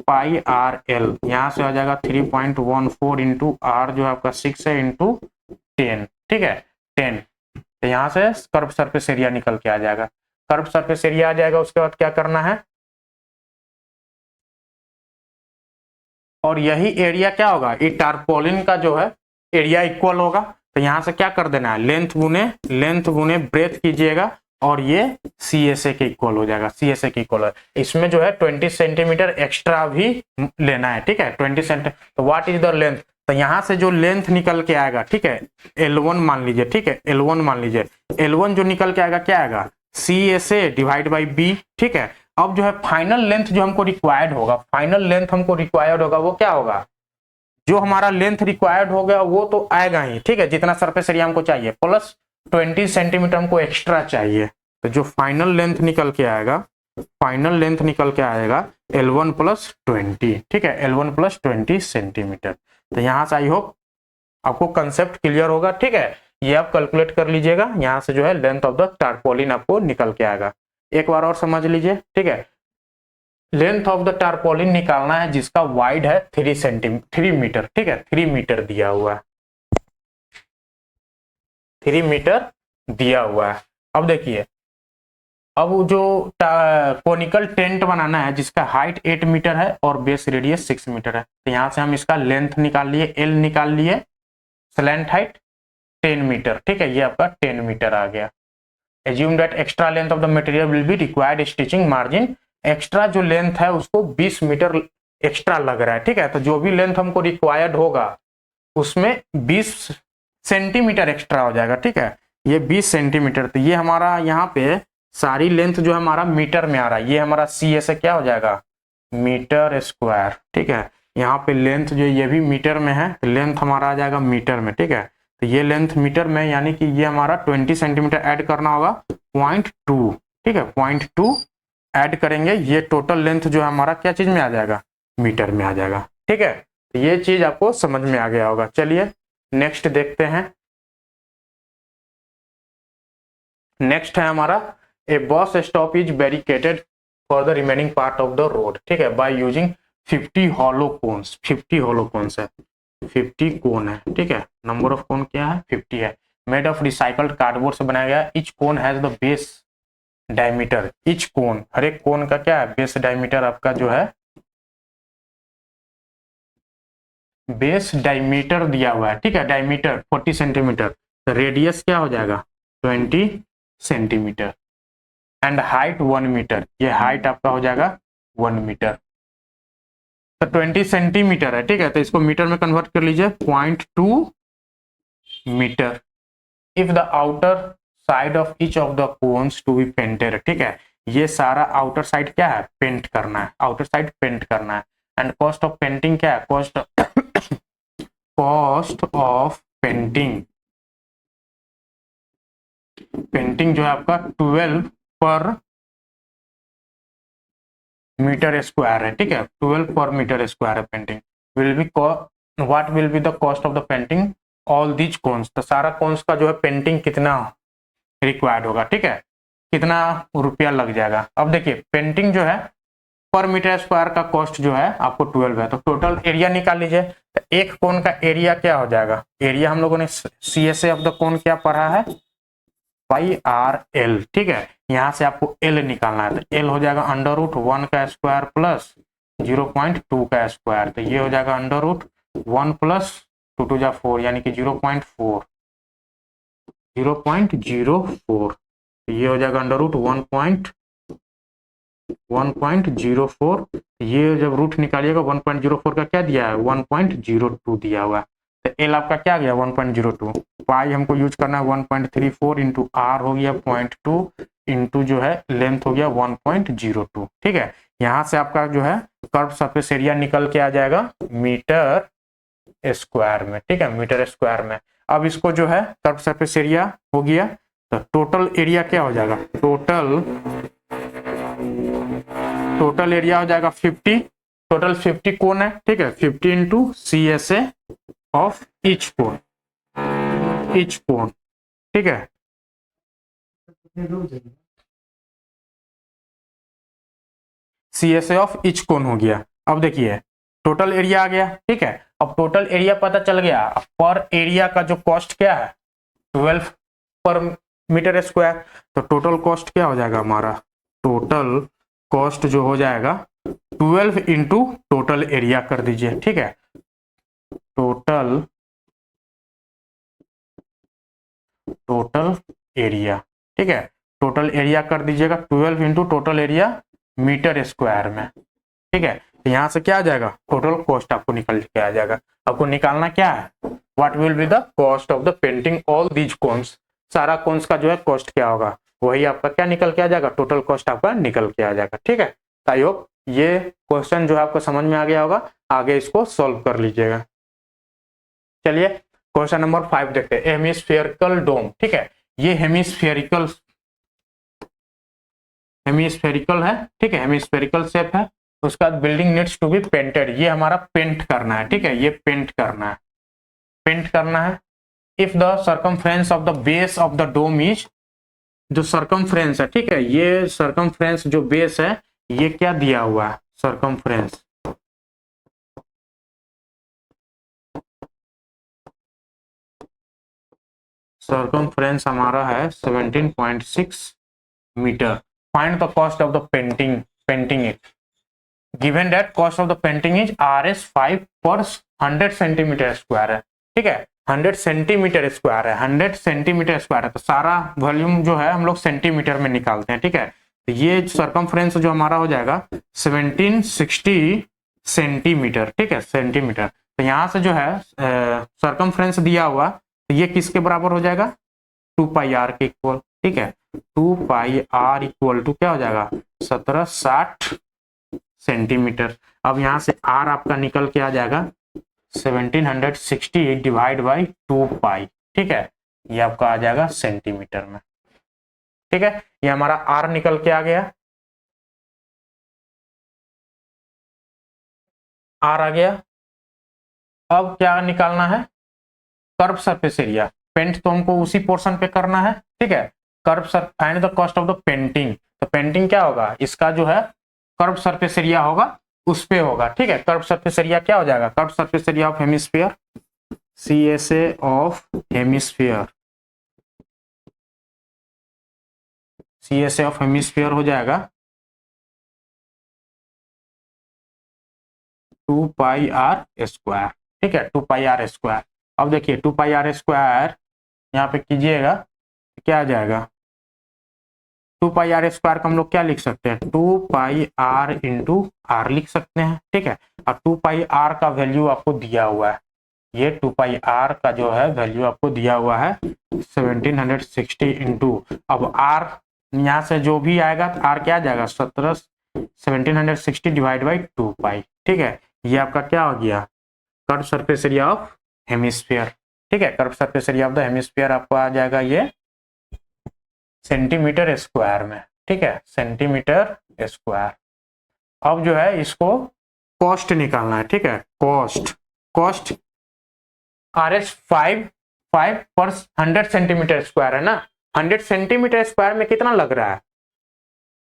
पाई आर एल, यहाँ से आ जाएगा 3.14 इंटू आर जो आपका 6 है इंटू 10, ठीक है, 10। तो यहाँ से कर्व सरफेस एरिया निकल के आ जाएगा। कर्व सरफेस एरिया आ जाएगा, उसके बाद क्या करना है, और यही एरिया क्या होगा, ये टारपोलिन का जो है एरिया इक्वल होगा। तो यहाँ से क्या कर देना है, लेंथ गुने ब्रेथ कीजिएगा और ये सी एस ए के इक्वल हो जाएगा, सी एस ए के इक्वल है। इसमें जो है 20 सेंटीमीटर एक्स्ट्रा भी लेना है, ठीक है, 20 सेंटीमीटर। तो व्हाट इज द लेंथ, तो यहाँ से जो लेंथ निकल के आएगा, ठीक है, L1 मान लीजिए, ठीक है, L1 मान लीजिए, L1 जो निकल के आएगा क्या आएगा, C S A divide by B, ठीक है। अब जो है फाइनल लेंथ जो हमको रिक्वायर्ड होगा, फाइनल लेंथ हमको रिक्वायर्ड होगा वो क्या होगा, जो हमारा लेंथ रिक्वायर्ड हो गया वो तो आएगा ही, ठीक है, जितना सरफेस एरिया हमको चाहिए प्लस 20 सेंटीमीटर हमको एक्स्ट्रा चाहिए। तो जो फाइनल लेंथ निकल के आएगा, फाइनल लेंथ निकल के आएगा L1 प्लस 20, ठीक है, L1 प्लस 20 सेंटीमीटर। तो यहाँ से आई होप आपको कंसेप्ट क्लियर होगा, ठीक है। ये आप कैलकुलेट कर लीजिएगा, यहाँ से जो है लेंथ ऑफ द टारपोलिन आपको निकल के आएगा। एक बार और समझ लीजिए, ठीक है, लेंथ ऑफ द टारपोलिन निकालना है जिसका वाइड है 3 मीटर, ठीक है, 3 मीटर दिया हुआ है, 3 मीटर दिया हुआ है। अब देखिए, अब जो कोनिकल टेंट बनाना है जिसका हाइट 8 मीटर है और बेस रेडियस 6 मीटर है, तो यहाँ से हम इसका लेंथ निकाल लिए, एल निकाल लिए, स्लैंट हाइट 10 मीटर, ठीक है, ये आपका 10 मीटर आ गया। Assume that extra length of the material will be required stitching margin, extra जो लेंथ है उसको 20 मीटर एक्स्ट्रा लग रहा है, ठीक है। तो जो भी लेंथ हमको रिक्वायर्ड होगा उसमें 20 सेंटीमीटर एक्स्ट्रा हो जाएगा, ठीक है, ये 20 सेंटीमीटर। तो ये हमारा यहाँ पे सारी लेंथ जो हमारा मीटर में आ रहा है, ये हमारा सी एस क्या हो जाएगा, मीटर स्क्वायर, ठीक है। यहाँ पे लेंथ जो ये भी मीटर में है, तो लेंथ हमारा आ जाएगा मीटर में, ठीक है। तो ये लेंथ मीटर में यानी कि ये हमारा 20 सेंटीमीटर ऐड करना होगा 0.2, ठीक है, 0.2 ऐड करेंगे, ये टोटल लेंथ जो है हमारा क्या चीज में आ जाएगा, मीटर में आ जाएगा, ठीक है। तो ये चीज आपको समझ में आ गया होगा। चलिए नेक्स्ट देखते हैं। नेक्स्ट है हमारा a bus stop is barricaded for the remaining part of the road, ठीक है, by using 50 hollow cones, 50 hollow cones है, 50 कोन है, ठीक है, नंबर ऑफ कोन क्या है, 50 है, मेड ऑफ रिसाइकल्ड कार्डबोर्ड से बनाया गया। Each cone has the base diameter, each cone, हर एक कोन का क्या है, बेस डायमीटर आपका जो है बेस डायमीटर दिया हुआ है, ठीक है, डायमीटर 40 सेंटीमीटर, रेडियस क्या हो जाएगा 20 सेंटीमीटर एंड हाइट 1 मीटर, ये हाइट आपका हो जाएगा 1 मीटर। तो 20 सेंटीमीटर है, ठीक है, तो इसको मीटर में कन्वर्ट कर लीजिए 0.2 metre. If the outer side of each of the cones to be painted, ठीक है, ये सारा आउटर साइड क्या है, पेंट करना है, आउटर साइड पेंट करना है। एंड कॉस्ट ऑफ पेंटिंग क्या है, cost cost of painting, painting जो है आपका 12 पर मीटर स्क्वायर है, ठीक है, 12 पर मीटर स्क्वायर है painting. Will be what will be the cost of the painting all these cones, तो सारा कोन्स का जो है पेंटिंग कितना रिक्वायर्ड होगा, ठीक है, कितना रुपया लग जाएगा। अब देखिए पेंटिंग जो है पर मीटर स्क्वायर का कॉस्ट जो है आपको 12 है, तो टोटल एरिया निकाल लीजिए। तो एक कोन का एरिया क्या हो जाएगा, एरिया हम लोगों ने CSA ऑफ द कोन क्या पढ़ा है, पाई आर एल, ठीक है, यहां से आपको एल निकालना है, तो एल हो जाएगा √1 का स्क्वायर प्लस 0.2 का स्क्वायर, तो ये हो जाएगा √1 प्लस 2 2 जा 4 यानी कि 0.4, 0.04, ये हो जाएगा √1.04, ये जब रूट निकालिएगा 1.04 का क्या दिया है 1.02 दिया हुआ है, तो एल आपका क्या गया 1.02, पाई हमको यूज करना है 1.34 इंटू आर हो गया 0.2 इंटू जो है लेंथ हो गया 1.02, ठीक है। यहाँ से आपका जो है कर्व सरफेस एरिया निकल के आ जाएगा मीटर स्क्वायर में, ठीक है, मीटर स्क्वायर में। अब इसको जो है कर्व सरफेस एरिया हो गया, तो टोटल एरिया क्या हो जाएगा, टोटल एरिया हो जाएगा 50, टोटल 50 कोन है, ठीक है, 50 इंटू CSA ऑफ ईच कोन, ठीक है, CSA ऑफ ईच कोन हो गया। अब देखिए टोटल एरिया आ गया, ठीक है, अब टोटल एरिया पता चल गया, पर एरिया का जो कॉस्ट क्या है 12 पर मीटर स्क्वायर, तो टोटल कॉस्ट क्या हो जाएगा हमारा, टोटल कॉस्ट जो हो जाएगा 12 इंटू टोटल एरिया कर दीजिए, ठीक है, टोटल एरिया, ठीक है, टोटल एरिया कर दीजिएगा 12 into total area metre square में, ठीक है, तो यहां से क्या आ जाएगा टोटल कॉस्ट आपको निकल के आ जाएगा। आपको निकालना क्या है, what will be the cost of the painting all these cones, सारा कोन्स का जो है कॉस्ट क्या होगा, वही आपका क्या निकल के आ जाएगा, टोटल कॉस्ट आपका निकल के आ जाएगा, ठीक है। आई होप ये क्वेश्चन जो है आपको समझ में आ गया होगा, आगे इसको सॉल्व कर लीजिएगा। चलिए क्वेश्चन नंबर 5 देखते हैं, हेमिस्फेरिकल डोम, ठीक है, ये हेमिस्फेरिकल है, ठीक है, हेमिस्फेरिकल शेप है, उसका building needs to be painted, ये हमारा पेंट करना है, ठीक है, ये पेंट करना है। If the circumference of the base of the dome is, जो सर्कमफ्रेंस है, ठीक है, ये सर्कमफ्रेंस जो बेस है ये क्या दिया हुआ है, सर्कमफ्रेंस हमारा है 17.6 metre. Find the cost of the painting it, given that cost of the painting is RS5 per 100 centimetre square है, ठीक है, 100 सेंटीमीटर स्क्वायर है, 100 सेंटीमीटर स्क्वायर है, तो सारा वॉल्यूम जो है हम लोग सेंटीमीटर में निकालते हैं, ठीक है, तो ये सर्कमफ्रेंस जो हमारा हो जाएगा 1760 सेंटीमीटर, ठीक है, सेंटीमीटर, तो यहाँ से जो है सर्कमफ्रेंस दिया हुआ, तो ये किसके बराबर हो जाएगा 2 पाई आर के इक्वल, ठीक है, 2 पाई आर इक्वल टू क्या हो जाएगा 1760 सेंटीमीटर। अब यहाँ से आर आपका निकल के आ जाएगा 1760 डिवाइड बाई 2 पाई, ठीक है, ये आपका आ जाएगा सेंटीमीटर में, ठीक है, ये हमारा आर निकल के आ गया, आर आ गया। अब क्या निकालना है, कर्व सरफेस एरिया, पेंट तो हमको उसी पोर्शन पे करना है, ठीक है, find the cost of the painting, तो पेंटिंग क्या होगा, इसका जो है कर्व सरफेस एरिया होगा उस पे होगा, ठीक है, कर्व सरफेस एरिया क्या हो जाएगा, curve surface area of hemisphere, CSA of hemisphere, CSA of hemisphere हो जाएगा 2 पाई आर स्क्वायर, ठीक है, 2 पाई आर स्क्वायर। अब देखिए 2 पाई आर स्क्वायर यहाँ पे कीजिएगा क्या आ जाएगा, 2 पाई आर स्क्वायर का हम लोग क्या लिख सकते हैं, 2 पाई आर इंटू आर लिख सकते हैं, ठीक है, और 2 पाई आर का वैल्यू आपको दिया हुआ है, ये 2 पाई आर का जो है वैल्यू आपको दिया हुआ है 1760 इंटू, अब आर यहाँ से जो भी आएगा आर क्या आ जाएगा 1760 डिवाइड बाई 2 पाई। ठीक है, ये आपका क्या हो गया curve surface area of hemisphere. ठीक है, curve surface area of the hemisphere आपको आ जाएगा ये सेंटीमीटर स्क्वायर में। ठीक है, सेंटीमीटर स्क्वायर। अब जो है इसको कॉस्ट निकालना है। ठीक है, कॉस्ट आर एस 5 पर 100 सेंटीमीटर स्क्वायर है ना। 100 सेंटीमीटर स्क्वायर में कितना लग रहा है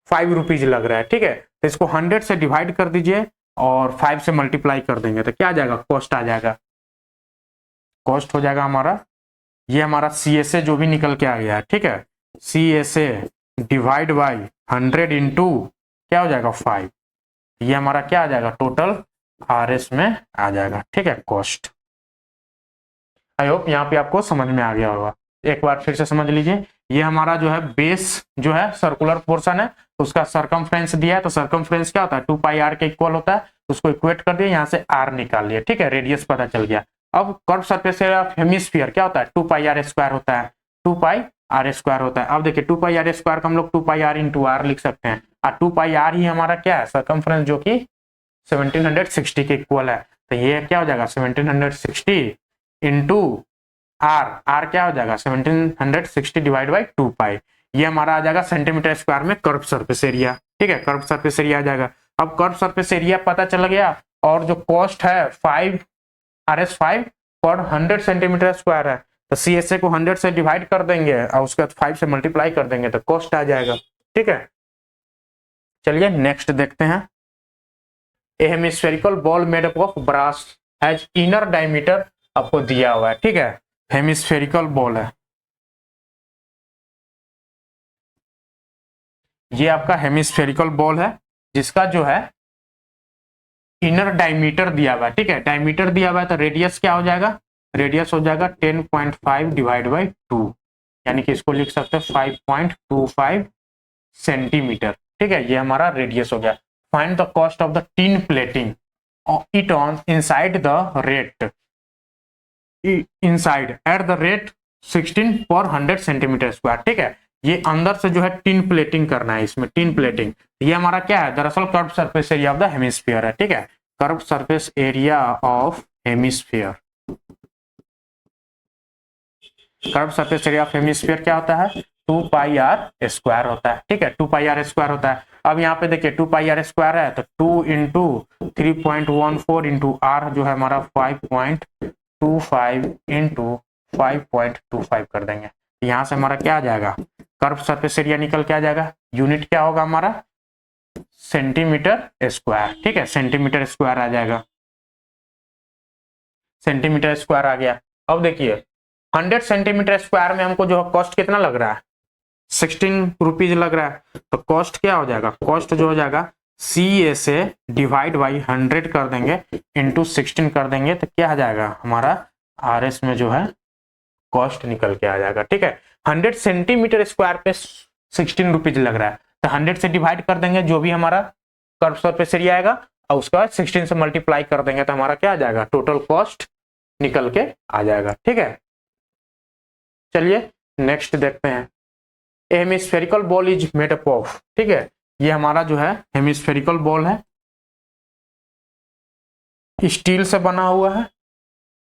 5 रुपीज लग रहा है। ठीक है, तो इसको 100 से डिवाइड कर दीजिए और 5 से मल्टीप्लाई कर देंगे तो क्या आ जाएगा कॉस्ट आ जाएगा। कॉस्ट हो जाएगा हमारा, ये हमारा सी एस ए जो भी निकल के आ गया है। ठीक है, C S A divide by 100 into क्या हो जाएगा 5, ये हमारा क्या आ जाएगा टोटल आर एस में आ जाएगा। ठीक है, कॉस्ट। आई होप यहाँ पे आपको समझ में आ गया होगा। एक बार फिर से समझ लीजिए, ये हमारा जो है बेस जो है सर्कुलर पोर्शन है, उसका सरकमफ्रेंस दिया है, तो सरकमफ्रेंस क्या होता है 2 पाई आर के इक्वल होता है, उसको इक्वेट कर दिया, यहाँ से आर निकाल लिया। ठीक है, रेडियस पता चल गया। अब curve surface area of hemisphere क्या होता है 2 पाई आर स्क्वायर होता है, 2 पाई आर स्क्वायर होता है। अब देखिए 2 पाई आर स्क्वायर को हम लोग 2 पाई आर इंटू आर लिख सकते हैं, और 2 पाई आर ही हमारा क्या है सरकमफ्रेंस जो कि 1760 के इक्वल है। तो ये क्या हो जाएगा 1760 इंटू आर क्या हो जाएगा 1760 डिवाइड बाई 2 पाई, ये हमारा आ जाएगा सेंटीमीटर स्क्वायर में कर्व सरफेस एरिया। ठीक है, कर्व सरफेस एरिया आ जाएगा। अब कर्व सरफेस एरिया पता चल गया, और जो कॉस्ट है 5 RS5 पर 100 सेंटीमीटर स्क्वायर है, तो CSA को 100 से डिवाइड कर देंगे और उसके बाद 5 से मल्टीप्लाई कर देंगे तो कॉस्ट आ जाएगा। ठीक है, चलिए नेक्स्ट देखते हैं। A hemispherical bowl made up of brass has inner diameter आपको दिया हुआ है। ठीक है, हेमिस्फेरिकल बॉल है, ये आपका हेमिस्फेरिकल बॉल है जिसका जो है इनर डायमीटर दिया हुआ है। ठीक है, डायमीटर दिया हुआ है तो रेडियस क्या हो जाएगा, रेडियस हो जाएगा 10.5 डिवाइड बाई 2, यानी कि इसको लिख सकते हैं 5.25 सेंटीमीटर। ठीक है, ये हमारा रेडियस हो गया। Find the cost of the tin plating it on inside the rate inside at the rate 16 पर 100 सेंटीमीटर स्क्वायर। ठीक है, ये अंदर से जो है टिन प्लेटिंग करना है, इसमें टिन प्लेटिंग, ये हमारा क्या है दरअसल curve surface area of the hemisphere है। ठीक है, curve surface area of hemisphere, curve surface area of hemisphere क्या होता है 2 पाई आर स्क्वायर होता है। ठीक है, 2 पाई आर स्क्वायर होता है। अब यहाँ पे देखिए 2 पाई आर स्क्वायर है तो 2 इंटू 3.14 इंटू आर जो है हमारा 5.25 इंटू 5.25 कर देंगे, यहाँ से हमारा क्या आ जाएगा कर्व सरफेस एरिया निकल के आ जाएगा। यूनिट क्या होगा हमारा सेंटीमीटर स्क्वायर। ठीक है, सेंटीमीटर स्क्वायर आ जाएगा, सेंटीमीटर स्क्वायर आ गया। अब देखिए 100 सेंटीमीटर स्क्वायर में हमको जो कॉस्ट कितना लग रहा है 16 रुपीज लग रहा है, तो कॉस्ट क्या हो जाएगा, कॉस्ट जो हो जाएगा CSA डिवाइड बाई 100 कर देंगे इंटू 16 कर देंगे तो क्या आ जाएगा हमारा RS में जो है कॉस्ट निकल के आ जाएगा। ठीक है, 100 सेंटीमीटर स्क्वायर पे 16 रुपीज लग रहा है, तो 100 से डिवाइड कर देंगे जो भी हमारा कर्व सरफेस एरिया आएगा और उसके बाद 16 से मल्टीप्लाई कर देंगे तो हमारा क्या आ जाएगा टोटल कॉस्ट निकल के आ जाएगा। ठीक है, चलिए नेक्स्ट देखते हैं। Hemispherical ball is made up of, ठीक है, ये हमारा जो है हेमिस्फेरिकल बॉल है, स्टील से बना हुआ है,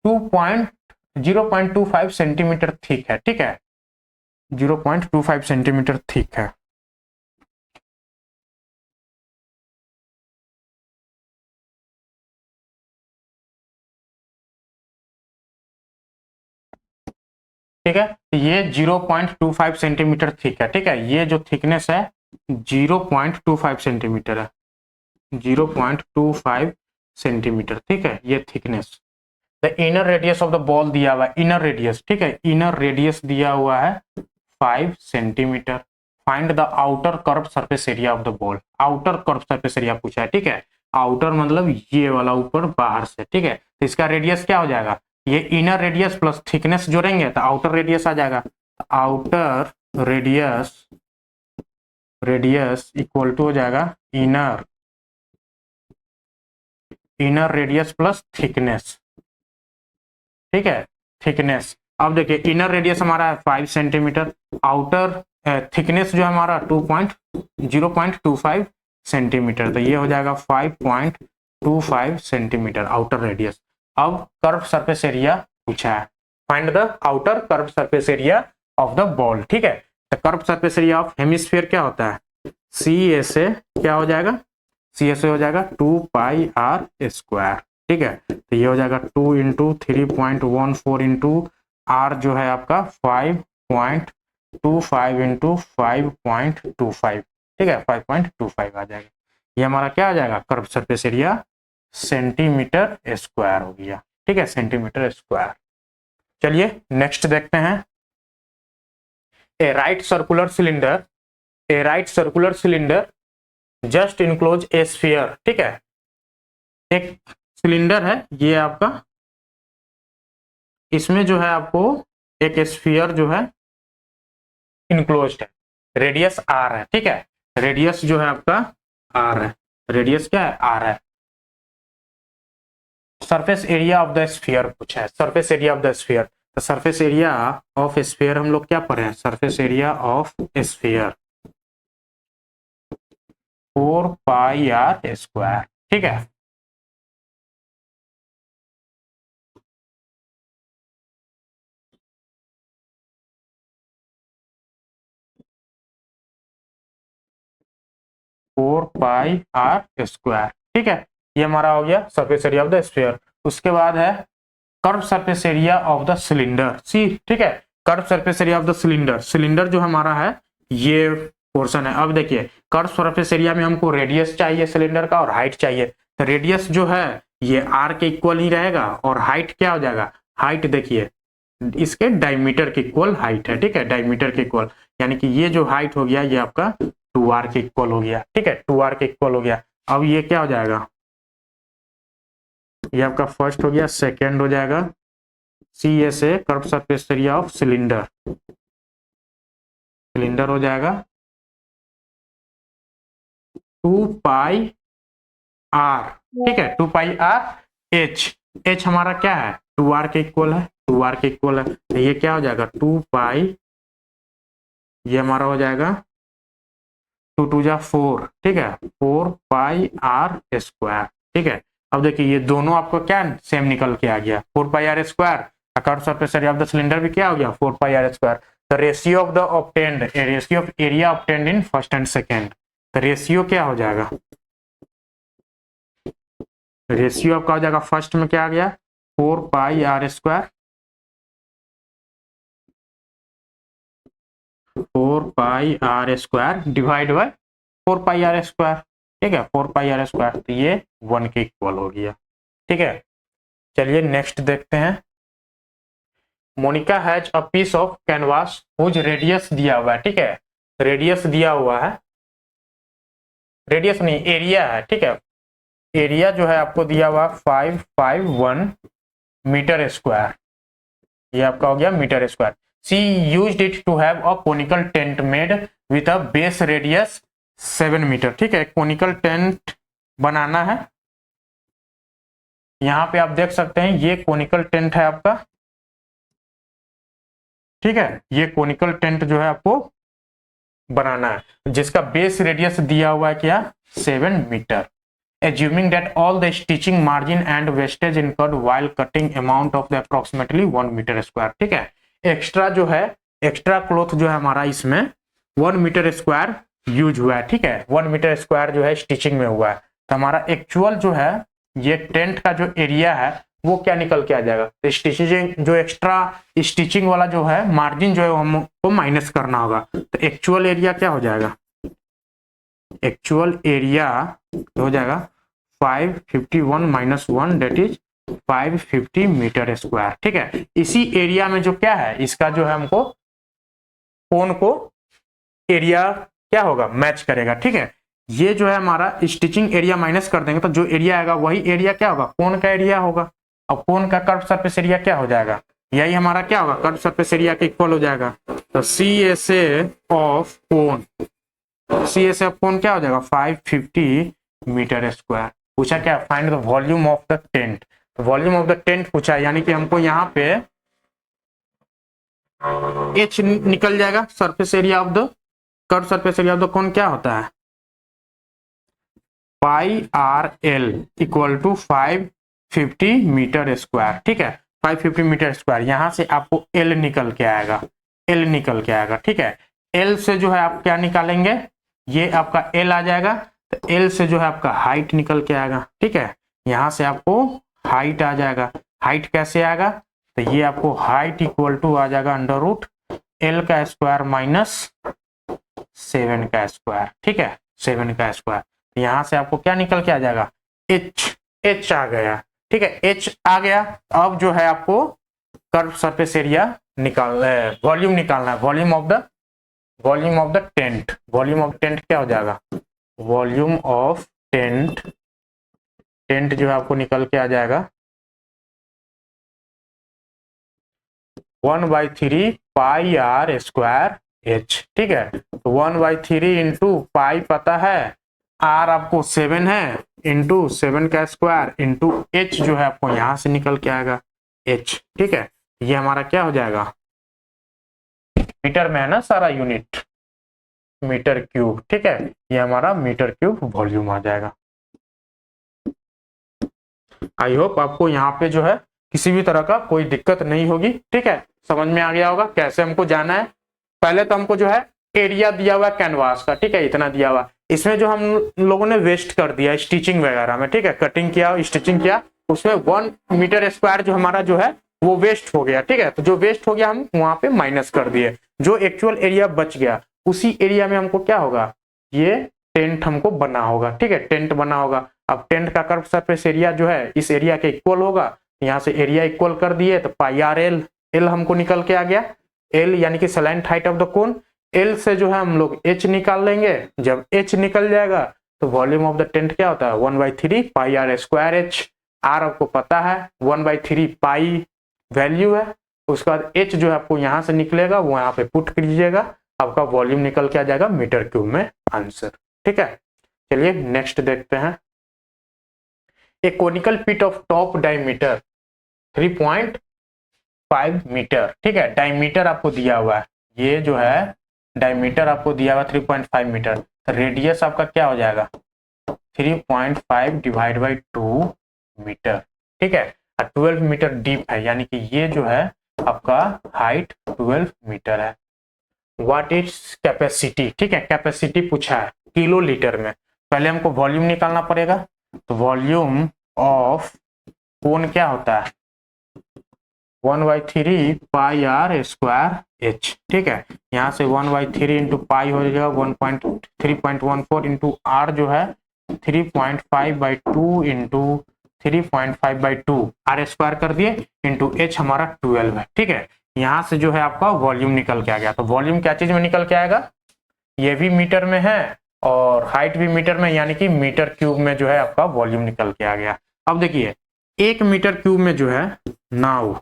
0.25 सेंटीमीटर थिक है। ठीक है, 0.25 सेंटीमीटर थिक है। ठीक है, ये 0.25 सेंटीमीटर थिक है। ठीक है, ये जो थिकनेस है 0.25 सेंटीमीटर है, 0.25 सेंटीमीटर। ठीक है, ये thickness. The inner radius of the ball दिया हुआ है, इनर रेडियस। ठीक है, इनर रेडियस दिया हुआ है 5 centimetre. Find the outer curve surface area of the ball, outer curve surface area पूछा है। ठीक है, आउटर मतलब ये वाला ऊपर बाहर से। ठीक है, तो इसका रेडियस क्या हो जाएगा, ये इनर रेडियस प्लस थिकनेस जोड़ेंगे तो आउटर रेडियस आ जाएगा। Outer radius, radius equal to हो जाएगा inner, inner radius plus thickness. ठीक है, थिकनेस। अब देखिए इनर रेडियस हमारा है 5 सेंटीमीटर, आउटर थिकनेस जो है हमारा 0.25 सेंटीमीटर, तो ये हो जाएगा 5.25 सेंटीमीटर आउटर रेडियस। अब कर्व सरफेस एरिया पूछा है, find the outer curve surface area of the ball. ठीक है, तो curve surface area of hemisphere क्या होता है, CSA क्या हो जाएगा, CSA हो जाएगा 2πr²। ठीक है, तो ये हो जाएगा 2 इंटू 3.14 इंटू R जो है आपका 5.25 इंटू 5.25। ठीक है, 5.25 आ जाएगा। ये हमारा क्या आ जाएगा, curve surface area centimetre square हो गया। ठीक है, सेंटीमीटर स्क्वायर। चलिए नेक्स्ट देखते हैं। A right circular cylinder just enclose a sphere. ठीक है, एक सिलेंडर है ये आपका, इसमें जो है आपको एक स्फीयर जो है इनक्लोज्ड है, रेडियस R है। ठीक है, रेडियस जो है आपका R है, रेडियस क्या है, R है। Surface area of the sphere पूछा है, surface area of the sphere. तो सरफेस एरिया ऑफ स्फीयर हम लोग क्या पढ़े हैं, surface area of sphere 4πr²। ठीक है, फोर पाई R²। ठीक है, ये हमारा हो गया surface area of the sphere. उसके बाद है curve surface area of the cylinder C. ठीक है, curve surface area of the cylinder, cylinder जो हमारा है ये पोर्शन है। अब देखिए कर्व सरफेस एरिया में हमको रेडियस चाहिए सिलेंडर का और हाइट चाहिए। तो रेडियस जो है ये R के इक्वल ही रहेगा और हाइट क्या हो जाएगा, हाइट देखिए इसके डायमीटर के इक्वल हाइट है। ठीक है, डायमीटर के इक्वल, यानी कि ये जो हाइट हो गया ये आपका 2R के इक्वल हो गया। ठीक है, 2R के इक्वल हो गया। अब ये क्या हो जाएगा, ये आपका फर्स्ट हो गया, सेकेंड हो जाएगा CSA curve surface area of cylinder, cylinder हो जाएगा 2πr। ठीक है, 2πr। H हमारा क्या है, 2R के इक्वल है, 2R के इक्वल है। तो ये क्या हो जाएगा 2π, ये हमारा हो जाएगा 2 2 जा 4। ठीक है, 4πr²। ठीक है, अब देखिए ये दोनों आपको क्या सेम निकल के आ गया, 4πr²। Curve surface area of the cylinder भी क्या हो गया, 4πr²। The ratio of the obtained, ratio of area obtained in first and second. तो रेशियो क्या हो जाएगा, रेशियो आपका हो जाएगा फर्स्ट में क्या आ गया 4πr², 4πr² divide by 4πr²। ठीक है, 4πr², तो ये 1 के इक्वल हो गया। ठीक है, चलिए नेक्स्ट देखते हैं। Monica has a piece of canvas whose radius दिया हुआ है। ठीक है, रेडियस दिया हुआ है, रेडियस नहीं एरिया है। ठीक है, एरिया जो है आपको दिया हुआ 551 मीटर स्क्वायर, ये आपका हो गया metre square. She used it to have a conical tent made with a base radius 7 metre. ठीक है, कोनिकल टेंट बनाना है। यहां पे आप देख सकते हैं ये कोनिकल टेंट है आपका। ठीक है, ये कोनिकल टेंट जो है आपको बनाना है जिसका बेस रेडियस दिया हुआ है क्या 7 metre. Assuming that all the stitching margin and wastage incurred while cutting amount of the approximately 1 metre square. ठीक है, एक्स्ट्रा जो है, एक्स्ट्रा क्लॉथ जो है हमारा इसमें 1 मीटर स्क्वायर यूज हुआ है। ठीक है, 1 मीटर स्क्वायर जो है स्टिचिंग में हुआ है। तो हमारा एक्चुअल जो है ये टेंट का जो एरिया है वो क्या निकल के आ जाएगा, तो स्टिचिंग जो एक्स्ट्रा स्टिचिंग वाला जो है मार्जिन जो है हमको माइनस करना होगा। तो एक्चुअल एरिया क्या हो जाएगा, एक्चुअल एरिया हो जाएगा 551 minus 1 that is 550 metre square. ठीक है, इसी एरिया में जो क्या है इसका जो है हमको कोन को एरिया क्या होगा मैच करेगा। ठीक है, ये जो है हमारा स्टिचिंग एरिया माइनस कर देंगे तो जो एरिया आएगा वही एरिया क्या होगा, कोन का एरिया होगा। अब कोन का कर्व सरफेस एरिया क्या हो जाएगा, यही हमारा क्या होगा कर्व सरफेस एरिया के इक्वल हो जाएगा। तो CSA of cone, CSA of cone क्या हो जाएगा 550 मीटर स्क्वायर। पूछा क्या, find the volume of the tent. Volume of the tent पूछा है, यानी कि हमको यहाँ पे एच निकल जाएगा। Surface area of the curve surface area of the cone क्या होता है, pi r l equal to 550 metre square. ठीक है, 550 मीटर स्क्वायर। यहां से आपको एल निकल के आएगा, एल निकल के आएगा। ठीक है, एल से जो है आप क्या निकालेंगे, ये आपका एल आ जाएगा। तो एल से जो है आपका हाइट निकल के आएगा। ठीक है, यहां से आपको हाइट आ जाएगा। हाइट कैसे आएगा, तो ये आपको हाइट इक्वल टू आ जाएगा अंडर रूट एल का स्क्वायर माइनस 7 का स्क्वायर। ठीक है, 7 का स्क्वायर। यहां से आपको क्या निकल के आ जाएगा, एच, एच आ गया। ठीक है, एच आ गया। अब जो है आपको कर्व सरफेस एरिया निकालना है, वॉल्यूम निकालना है, volume of the tent. Volume of tent क्या हो जाएगा, वॉल्यूम ऑफ टेंट, टेंट जो है आपको निकल के आ जाएगा 1/3 पाई आर स्क्वायर एच। ठीक है, तो 1/3 इंटू पाई पता है, आर आपको 7 है, इंटू 7 का स्क्वायर इंटू एच जो है आपको यहां से निकल के आएगा एच। ठीक है, ये हमारा क्या हो जाएगा, मीटर में है ना सारा यूनिट, मीटर क्यूब। ठीक है, ये हमारा मीटर क्यूब वॉल्यूम आ जाएगा। आई होप आपको यहाँ पे जो है किसी भी तरह का कोई दिक्कत नहीं होगी। ठीक है, समझ में आ गया होगा कैसे हमको जाना है। पहले तो हमको जो है एरिया दिया हुआ कैनवास का, ठीक है, इतना दिया हुआ। इसमें जो हम लोगों ने वेस्ट कर दिया स्टिचिंग वगैरह में, ठीक है, कटिंग किया, स्टिचिंग किया, उसमें 1 मीटर स्क्वायर जो हमारा जो है वो वेस्ट हो गया। ठीक है, तो जो वेस्ट हो गया हम वहां पे माइनस कर दिए। जो एक्चुअल एरिया बच गया उसी एरिया में हमको क्या होगा, ये टेंट हमको बना होगा। ठीक है, टेंट बना होगा। अब टेंट का कर्व सरफेस एरिया जो है इस एरिया के इक्वल होगा। यहाँ से एरिया इक्वल कर दिए तो पाई आर एल, एल हमको निकल के आ गया। एल यानी कि slant height of the cone. L से जो है हम लोग एच निकाल लेंगे। जब एच निकल जाएगा तो वॉल्यूम ऑफ द टेंट क्या होता है, 1/3 pi r square H. Are आपको पता है 1/3 पाई वैल्यू है। उसके बाद एच जो है आपको यहाँ से निकलेगा, वो यहाँ पे पुट कीजिएगा, आपका वॉल्यूम निकल के आ जाएगा मीटर क्यूब में आंसर। ठीक है, चलिए नेक्स्ट देखते हैं। A conical pit of top diameter 3.5 metre. ठीक है, डायमीटर आपको दिया हुआ है, ये जो है डायमीटर आपको दिया हुआ 3.5 मीटर। तो रेडियस आपका क्या हो जाएगा, 3.5 डिवाइड बाई 2 मीटर। ठीक है, 12 मीटर डीप है, यानी कि ये जो है आपका हाइट 12 मीटर है। What is capacity. ठीक है, कैपेसिटी पूछा है किलो लीटर में। पहले हमको वॉल्यूम निकालना पड़ेगा। तो वॉल्यूम ऑफ कोन क्या होता है, 1/3 पाई आर स्क्वायर एच। ठीक है, यहाँ से 1/3 इंटू पाई हो जाएगा 3.14 इंटू आर जो है 3.5/2 इंटू 3.5/2 आर स्क्वायर कर दिए इंटू एच हमारा 12 है। ठीक है, यहाँ से जो है आपका वॉल्यूम निकल के आ गया। तो वॉल्यूम क्या चीज में निकल के आएगा, ये भी मीटर में है और हाइट भी मीटर में, यानी कि मीटर क्यूब में जो है आपका वॉल्यूम निकल के आ गया। अब देखिए 1 मीटर क्यूब में जो है now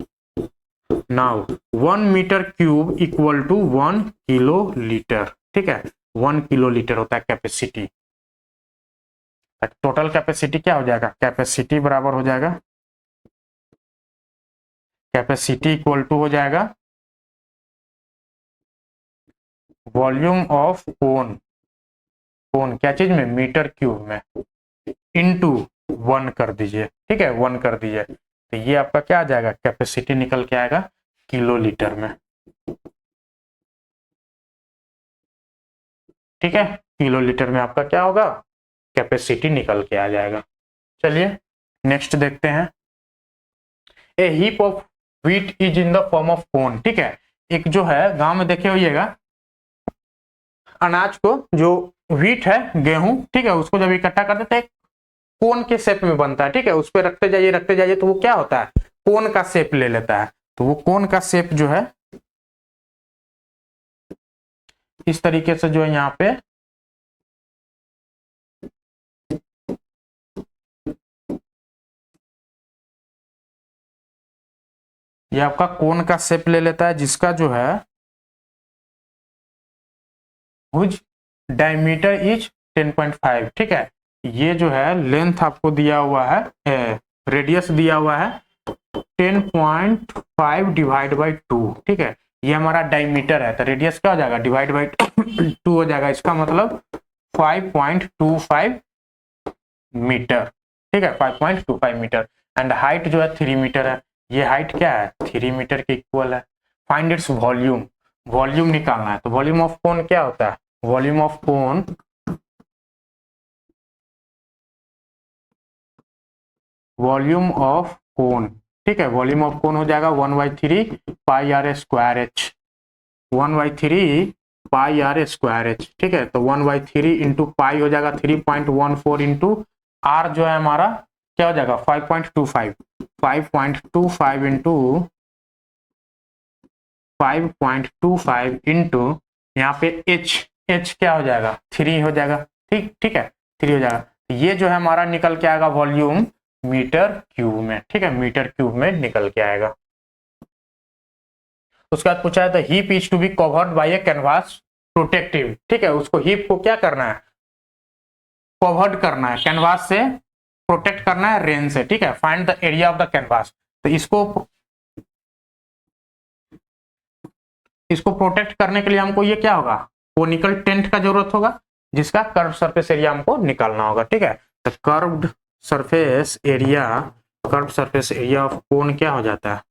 1 metre cube equal to 1 kilolitre. ठीक है, 1 किलो लीटर होता है कैपेसिटी। टोटल कैपेसिटी क्या हो जाएगा, कैपेसिटी बराबर हो जाएगा, कैपेसिटी इक्वल टू हो जाएगा वॉल्यूम ऑफ कोन, कोन क्या चीज में, मीटर क्यूब में, इनटू 1 कर दीजिए। ठीक है, 1 कर दीजिए तो ये आपका क्या आ जाएगा, कैपेसिटी निकल के आएगा किलो लीटर में। ठीक है, किलो लीटर में आपका क्या होगा, कैपेसिटी निकल के आ जाएगा। चलिए नेक्स्ट देखते हैं। A heap of wheat is in the form of cone. ठीक है, एक जो है गांव में देखे होइएगा अनाज को, जो व्हीट है गेहूं, ठीक है, उसको जब इकट्ठा कर देते हैं कोन के शेप में बनता है। ठीक है, उस पर रखते जाइए तो वो क्या होता है, कोन का शेप ले लेता है। तो वो कोन का शेप जो है इस तरीके से जो है यहाँ पे ये आपका कोन का शेप ले लेता है, जिसका जो है हुज डायमीटर इज 10.5। ठीक है, ये जो है लेंथ आपको दिया हुआ है, रेडियस दिया हुआ है 10.5 डिवाइड बाई 2। ठीक है, ये हमारा डायमीटर है, तो रेडियस क्या हो जाएगा, डिवाइड बाई 2 हो जाएगा, इसका मतलब 5.25 मीटर, ठीक है, 5.25 मीटर। एंड हाइट जो है 3 मीटर है, ये हाइट क्या है 3 मीटर के इक्वल है। फाइंड इट्स वॉल्यूम, वॉल्यूम निकालना है, तो वॉल्यूम ऑफ कोन क्या होता है, volume of cone, volume of cone, ठीक है, वॉल्यूम ऑफ कोन हो जाएगा 1/3 pi r square h, 1/3 pi r square h, ठीक है, तो 1/3 इंटू पाई हो जाएगा 3.14 इंटू आर जो है हमारा क्या हो जाएगा 5.25, 5.25 इंटू 5.25 इंटू यहाँ पे एच क्या हो जाएगा 3 हो जाएगा, ठीक, ठीक है, 3 हो जाएगा। ये जो है हमारा निकल के आएगा वॉल्यूम मीटर क्यूब में, ठीक है, मीटर क्यूब में निकल के आएगा। उसके बाद पूछा है the heap is to be covered by a canvas protective, ठीक है, उसको हीप को क्या करना है, कवर्ड करना है, कैनवास से प्रोटेक्ट करना है रेन से, ठीक है। Find the area of the canvas, तो इसको प्रोटेक्ट करने के लिए हमको ये क्या होगा, कोनिकल टेंट का जरूरत होगा, जिसका कर्व सरफेस एरिया हमको निकालना होगा, ठीक है। तो curved surface area, curve surface area of cone क्या हो जाता है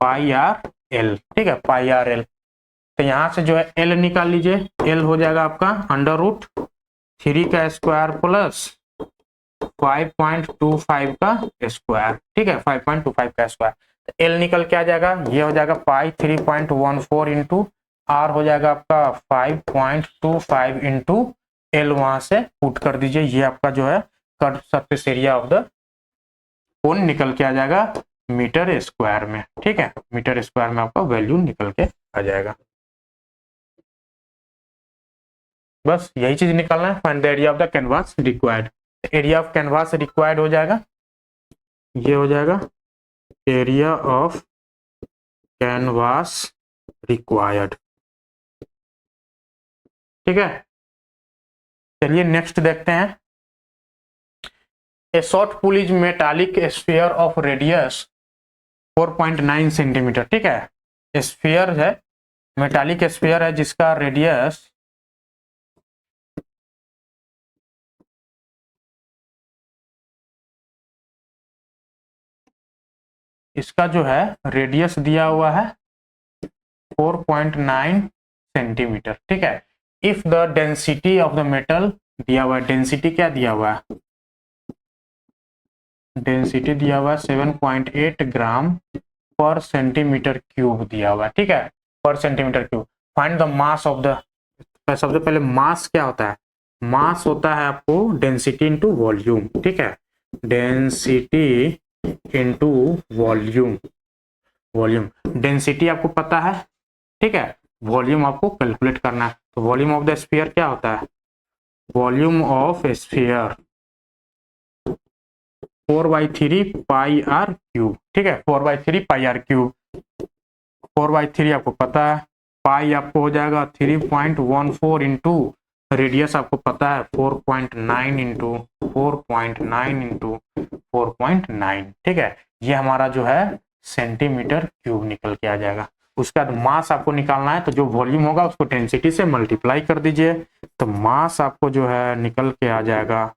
पाई आर एल, ठीक है, पाई आर एल। तो यहां से जो है एल निकाल लीजिए, एल हो जाएगा आपका √3 का स्क्वायर प्लस 5.25 का स्क्वायर, ठीक है, 5.25 का स्क्वायर। तो एल निकल के आ जाएगा, ये हो जाएगा पाई 3.14 इंटू आर हो जाएगा आपका 5.25 इंटू एल, वहां से पुट कर दीजिए, ये आपका जो है curve surface area of the कोन निकल के आ जाएगा मीटर स्क्वायर में, ठीक है, मीटर स्क्वायर में आपका वैल्यू निकल के आ जाएगा। बस यही चीज निकालना है, find the area of the canvas required. Area of canvas required हो जाएगा, ये हो जाएगा एरिया ऑफ कैनवास रिक्वायर्ड, ठीक है। चलिए नेक्स्ट देखते हैं। A shot put is metallic sphere of radius 4.9 centimetre, ठीक है, स्फीयर है, मेटालिक स्फीयर है जिसका रेडियस इसका जो है रेडियस दिया हुआ है 4.9 सेंटीमीटर, ठीक है। If the density of the metal दिया हुआ है, डेंसिटी क्या दिया हुआ है, डेंसिटी दिया हुआ है 7.8 ग्राम पर सेंटीमीटर क्यूब दिया हुआ है, ठीक है, पर centimetre cube. Find the mass of the, सबसे पहले मास क्या होता है, मास होता है आपको डेंसिटी इंटू वॉल्यूम, ठीक है, density into volume, volume, density आपको पता है, ठीक है, वॉल्यूम आपको कैलकुलेट करना है। तो वॉल्यूम ऑफ द स्फीयर क्या होता है, volume of sphere 4/3 pi are cube, ठीक है, 4/3 पाई आर क्यूब, 4/3 आपको पता है, पाई आपको हो जाएगा 3.14 इंटू रेडियस आपको पता है 4.9 इंटू 4.9 इंटू 4.9, ठीक है, ये हमारा जो है सेंटीमीटर क्यूब निकल के आ जाएगा। उसके बाद मास आपको निकालना है, तो जो वॉल्यूम होगा उसको डेंसिटी से मल्टीप्लाई कर दीजिए, तो मास आपको जो है निकल के आ जाएगा,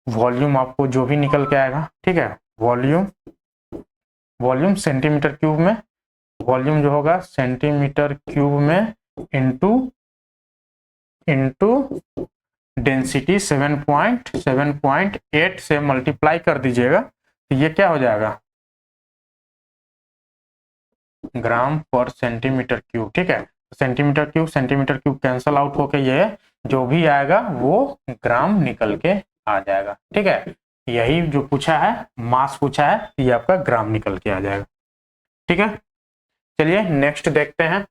वॉल्यूम आपको जो भी निकल के आएगा, ठीक है, वॉल्यूम, वॉल्यूम सेंटीमीटर क्यूब में, वॉल्यूम जो होगा सेंटीमीटर क्यूब में इंटू डेंसिटी 7.8 से मल्टीप्लाई कर दीजिएगा, तो ये क्या हो जाएगा ग्राम पर सेंटीमीटर क्यूब, ठीक है, सेंटीमीटर क्यूब कैंसल आउट होके ये जो भी आएगा वो ग्राम निकल के आ जाएगा, ठीक है। यही जो पूछा है मास पूछा है, ये आपका ग्राम निकल के आ जाएगा, ठीक है। चलिए नेक्स्ट देखते हैं।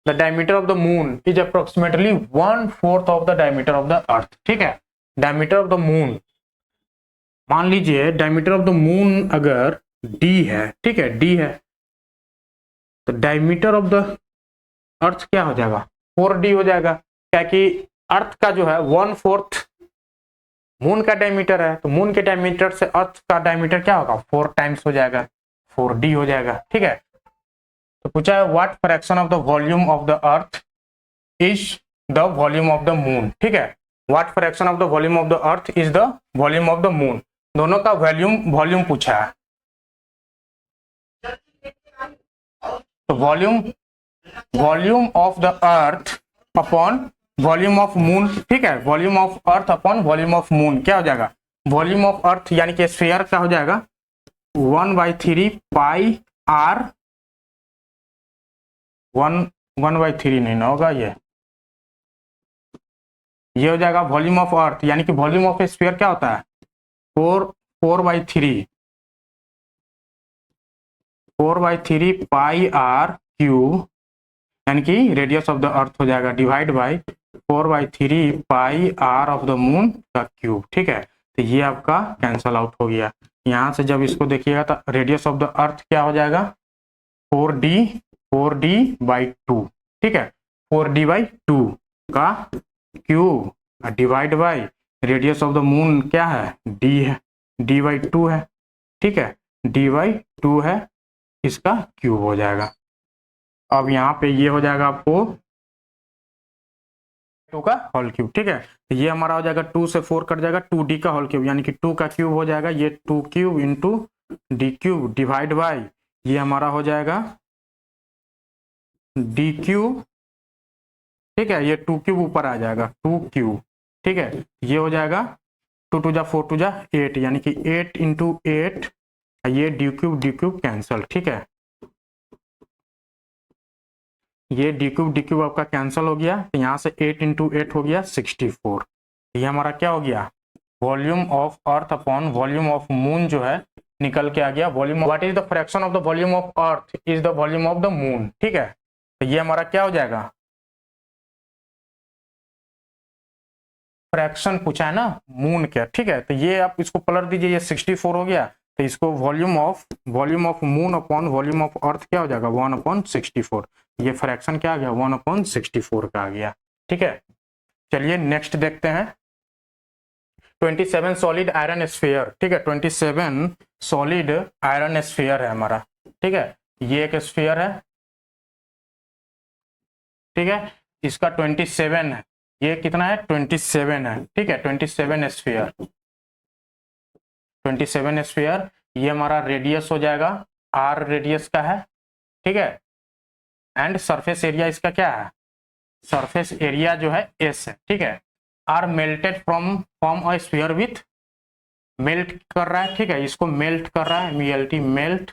The diameter of the moon is approximately 1/4 of the diameter of the earth, ठीक है, डायमीटर ऑफ द मून, मान लीजिए डायमीटर ऑफ द मून अगर d है, ठीक है, d है, तो डायमीटर ऑफ द अर्थ क्या हो जाएगा 4d हो जाएगा, क्या कि अर्थ का जो है 1/4 मून का डायमीटर है, तो मून के डायमीटर से अर्थ का डायमीटर क्या होगा 4 टाइम्स हो जाएगा, 4d हो जाएगा, ठीक है। तो पूछा है what fraction of the volume of the earth is the volume of the moon. ठीक है, what fraction of the volume of the earth is the volume of the moon, दोनों का वॉल्यूम पूछा है। तो volume of the earth upon volume of moon, ठीक है, volume of earth upon volume of moon क्या हो जाएगा, वॉल्यूम ऑफ अर्थ यानी कि स्फीयर का हो जाएगा 1/3 पाई आर, 1/3 नहीं ना होगा, ये हो जाएगा वॉल्यूम ऑफ अर्थ, यानी कि वॉल्यूम ऑफ स्फीयर क्या होता है 4/3 पाई आर क्यूब, यानी कि रेडियस ऑफ द अर्थ हो जाएगा divide by 4/3 pi R of the moon का क्यूब। ठीक है, तो ये आपका कैंसल आउट हो गया। यहाँ से जब इसको देखिएगा तो रेडियस ऑफ द अर्थ क्या हो जाएगा 4D/2, ठीक है, 4D/2 का cube divide by radius of the moon क्या है D/2 है, ठीक है, D/2 है, इसका क्यूब हो जाएगा। अब यहाँ पे ये हो जाएगा आपको 2 का होल क्यूब। ठीक है, तो ये हमारा हो जाएगा 2 से 4 कट जाएगा 2D का होल क्यूब, यानी कि 2 का क्यूब हो जाएगा, ये 2 cube into D cube divide by ये हमारा हो जाएगा D क्यूब, ठीक है, ये 2 क्यूब ऊपर आ जाएगा 2 क्यूब, ठीक है, ये हो जाएगा 2 2 जा 4 2 जा 8, यानी कि 8 इंटू 8, ये D क्यूब कैंसल। ठीक है, ये D क्यूब आपका कैंसल हो गया, तो यहाँ से 8 इंटू 8 हो गया 64। ये हमारा क्या हो गया volume of earth upon volume of moon जो है निकल के आ गया। Volume what is the fraction of the volume of earth is the volume of the moon. ठीक है, तो ये हमारा क्या हो जाएगा फ्रैक्शन पूछा है ना मून का। ठीक है, तो ये आप इसको पलट दीजिए, ये 64 हो गया, तो इसको volume of moon upon volume of earth क्या हो जाएगा 1/64। ये फ्रैक्शन क्या आ गया 1/64 का आ गया। ठीक है, चलिए नेक्स्ट देखते हैं 27 सॉलिड आयरन स्फीयर। ठीक है, 27 सॉलिड आयरन स्फीयर है हमारा। ठीक है, ये एक स्फीयर है, ठीक है, इसका 27 है, ये कितना है 27 है। ठीक है, 27 स्फीयर, 27 स्फीयर, ये हमारा रेडियस हो जाएगा r रेडियस का है। ठीक है, एंड सरफेस एरिया इसका क्या है सरफेस एरिया जो है s है। ठीक है, are melted from a sphere with, melt कर रहा है, ठीक है, इसको मेल्ट कर रहा है, MELT मेल्ट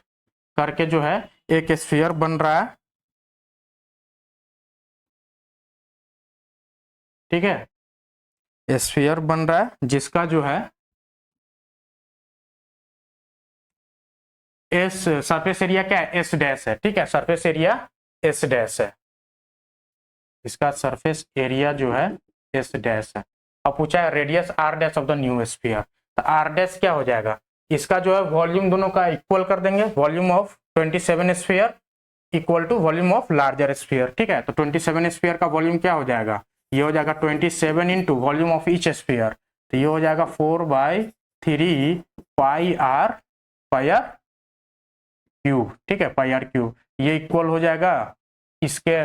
करके जो है एक स्फीयर बन रहा है। ठीक है, स्फीयर बन रहा है जिसका जो है एस सरफेस एरिया क्या है S डैश है। ठीक है, सरफेस एरिया S डैश है, इसका सरफेस एरिया जो है S डैश है। अब पूछा है radius R dash of the new sphere, तो R डैश क्या हो जाएगा इसका जो है वॉल्यूम दोनों का इक्वल कर देंगे, volume of 27 sphere equal to volume of larger sphere. ठीक है, तो 27 स्फीयर का वॉल्यूम क्या हो जाएगा ये हो जाएगा 27 into volume of each sphere, तो ये हो जाएगा 4/3 पाई आर क्यूब। ठीक है, पाई आर क्यूब, ये इक्वल हो जाएगा इसके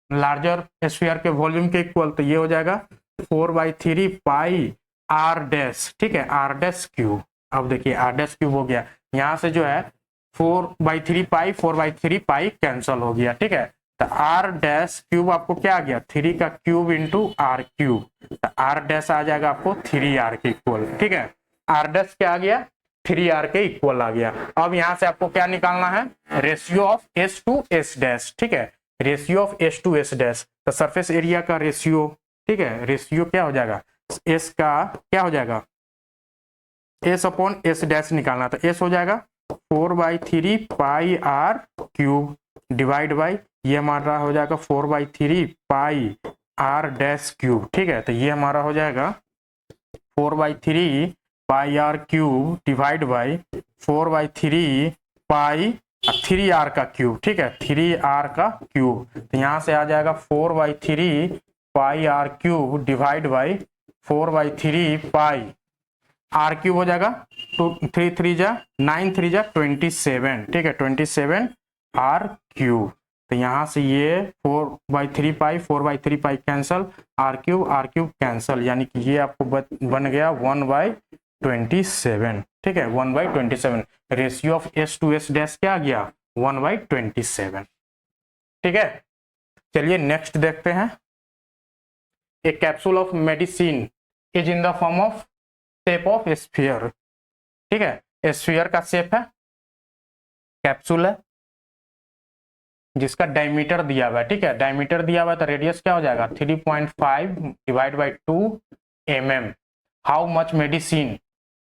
लार्जर स्फीयर के वॉल्यूम के इक्वल, तो ये हो जाएगा 4/3 पाई आर डैश। ठीक है, आर डैश क्यूब। अब देखिए आर डैश क्यूब हो गया, यहाँ से जो है 4/3 पाई कैंसल हो गया। ठीक है, तो आर डैश क्यूब आपको क्या आ गया 3 का क्यूब इंटू आर क्यूब, तो आर डैश आ जाएगा आपको 3r के इक्वल। ठीक है, आर डैश क्या आ गया 3r के इक्वल आ गया। अब यहाँ से आपको क्या निकालना है ratio of S to S dash. ठीक है, ratio of S to S dash, तो सरफेस एरिया का रेशियो, ठीक है, रेशियो क्या हो जाएगा S का क्या हो जाएगा S अपॉन S डैश निकालना, तो S हो जाएगा 4/3 pi are cube divide by ये हमारा हो जाएगा 4/3 पाई आर डैश क्यूब। ठीक है, तो ये हमारा हो जाएगा 4/3 pi are cube divide by 4/3 pi 3r का क्यूब। ठीक है, 3r का क्यूब, तो यहाँ से आ जाएगा 4/3 pi are cube divide by 4/3 pi are cube हो जाएगा 2 3 3 जा 9 3 जा 27। ठीक है, 27 आर क्यूब, तो यहाँ से ये 4/3 पाई 4/3 पाई कैंसल, r क्यूब कैंसल, यानी कि ये आपको बन गया 1/27। ठीक है, 1/27। Ratio of s to s dash क्या आ गया 1/27। ठीक है, चलिए नेक्स्ट देखते हैं। A capsule of medicine is in the form of shape of sphere. ठीक है, स्फीयर का शेप है, कैप्सूल है जिसका डायमीटर दिया हुआ है। ठीक है, डायमीटर दिया हुआ है तो रेडियस क्या हो जाएगा 3.5 divide by 2 mm। How much medicine,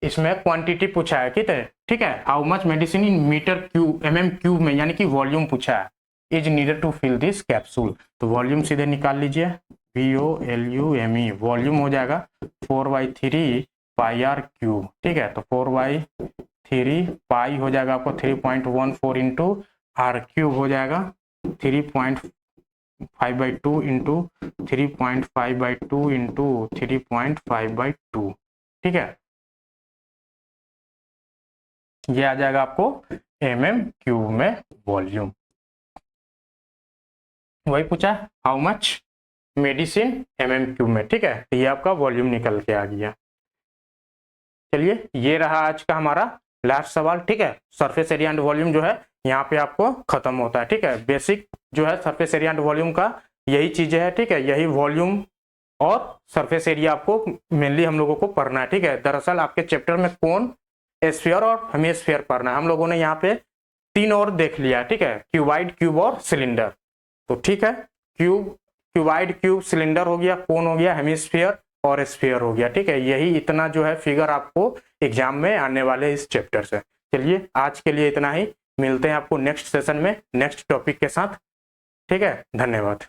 इसमें क्वांटिटी पूछा है कितने। ठीक है, how much medicine in metre cube mm cube में, यानी कि वॉल्यूम पूछा है, is needed to fill this capsule. तो वॉल्यूम सीधे निकाल लीजिए, VOLUME, वॉल्यूम हो जाएगा 4/3 पाई r क्यूब। ठीक है, तो 4/3 पाई हो जाएगा आपको 3.14 इंटू r क्यूब हो जाएगा 3.5/2 इंटू 3.5/2 इंटू 3.5/2। ठीक है, ये आ जाएगा आपको mm क्यूब में वॉल्यूम। वही पूछा how much medicine mm cube में। ठीक है, तो ये आपका वॉल्यूम निकल के आ गया। चलिए, ये रहा आज का हमारा लास्ट सवाल। ठीक है, सरफेस एरिया एंड वॉल्यूम जो है यहाँ पे आपको खत्म होता है। ठीक है, बेसिक जो है सरफेस एरिया एंड वॉल्यूम का यही चीजें है। ठीक है, यही वॉल्यूम और सरफेस एरिया आपको मेनली हम लोगों को पढ़ना है। ठीक है, दरअसल आपके चैप्टर में कोन, एस्फीयर और हेमिस्फीयर पढ़ना है। हम लोगों ने यहाँ पे 3 और देख लिया। ठीक है, क्यूबाइड, क्यूब और सिलेंडर। तो ठीक है, क्यूबाइड, क्यूब, सिलेंडर हो गया, कोन हो गया, हेमिस्फीयर और स्फीयर हो गया। ठीक है, यही इतना जो है फिगर आपको एग्जाम में आने वाले इस चैप्टर से। चलिए, आज के लिए इतना ही, मिलते हैं आपको नेक्स्ट सेशन में नेक्स्ट टॉपिक के साथ। ठीक है, धन्यवाद।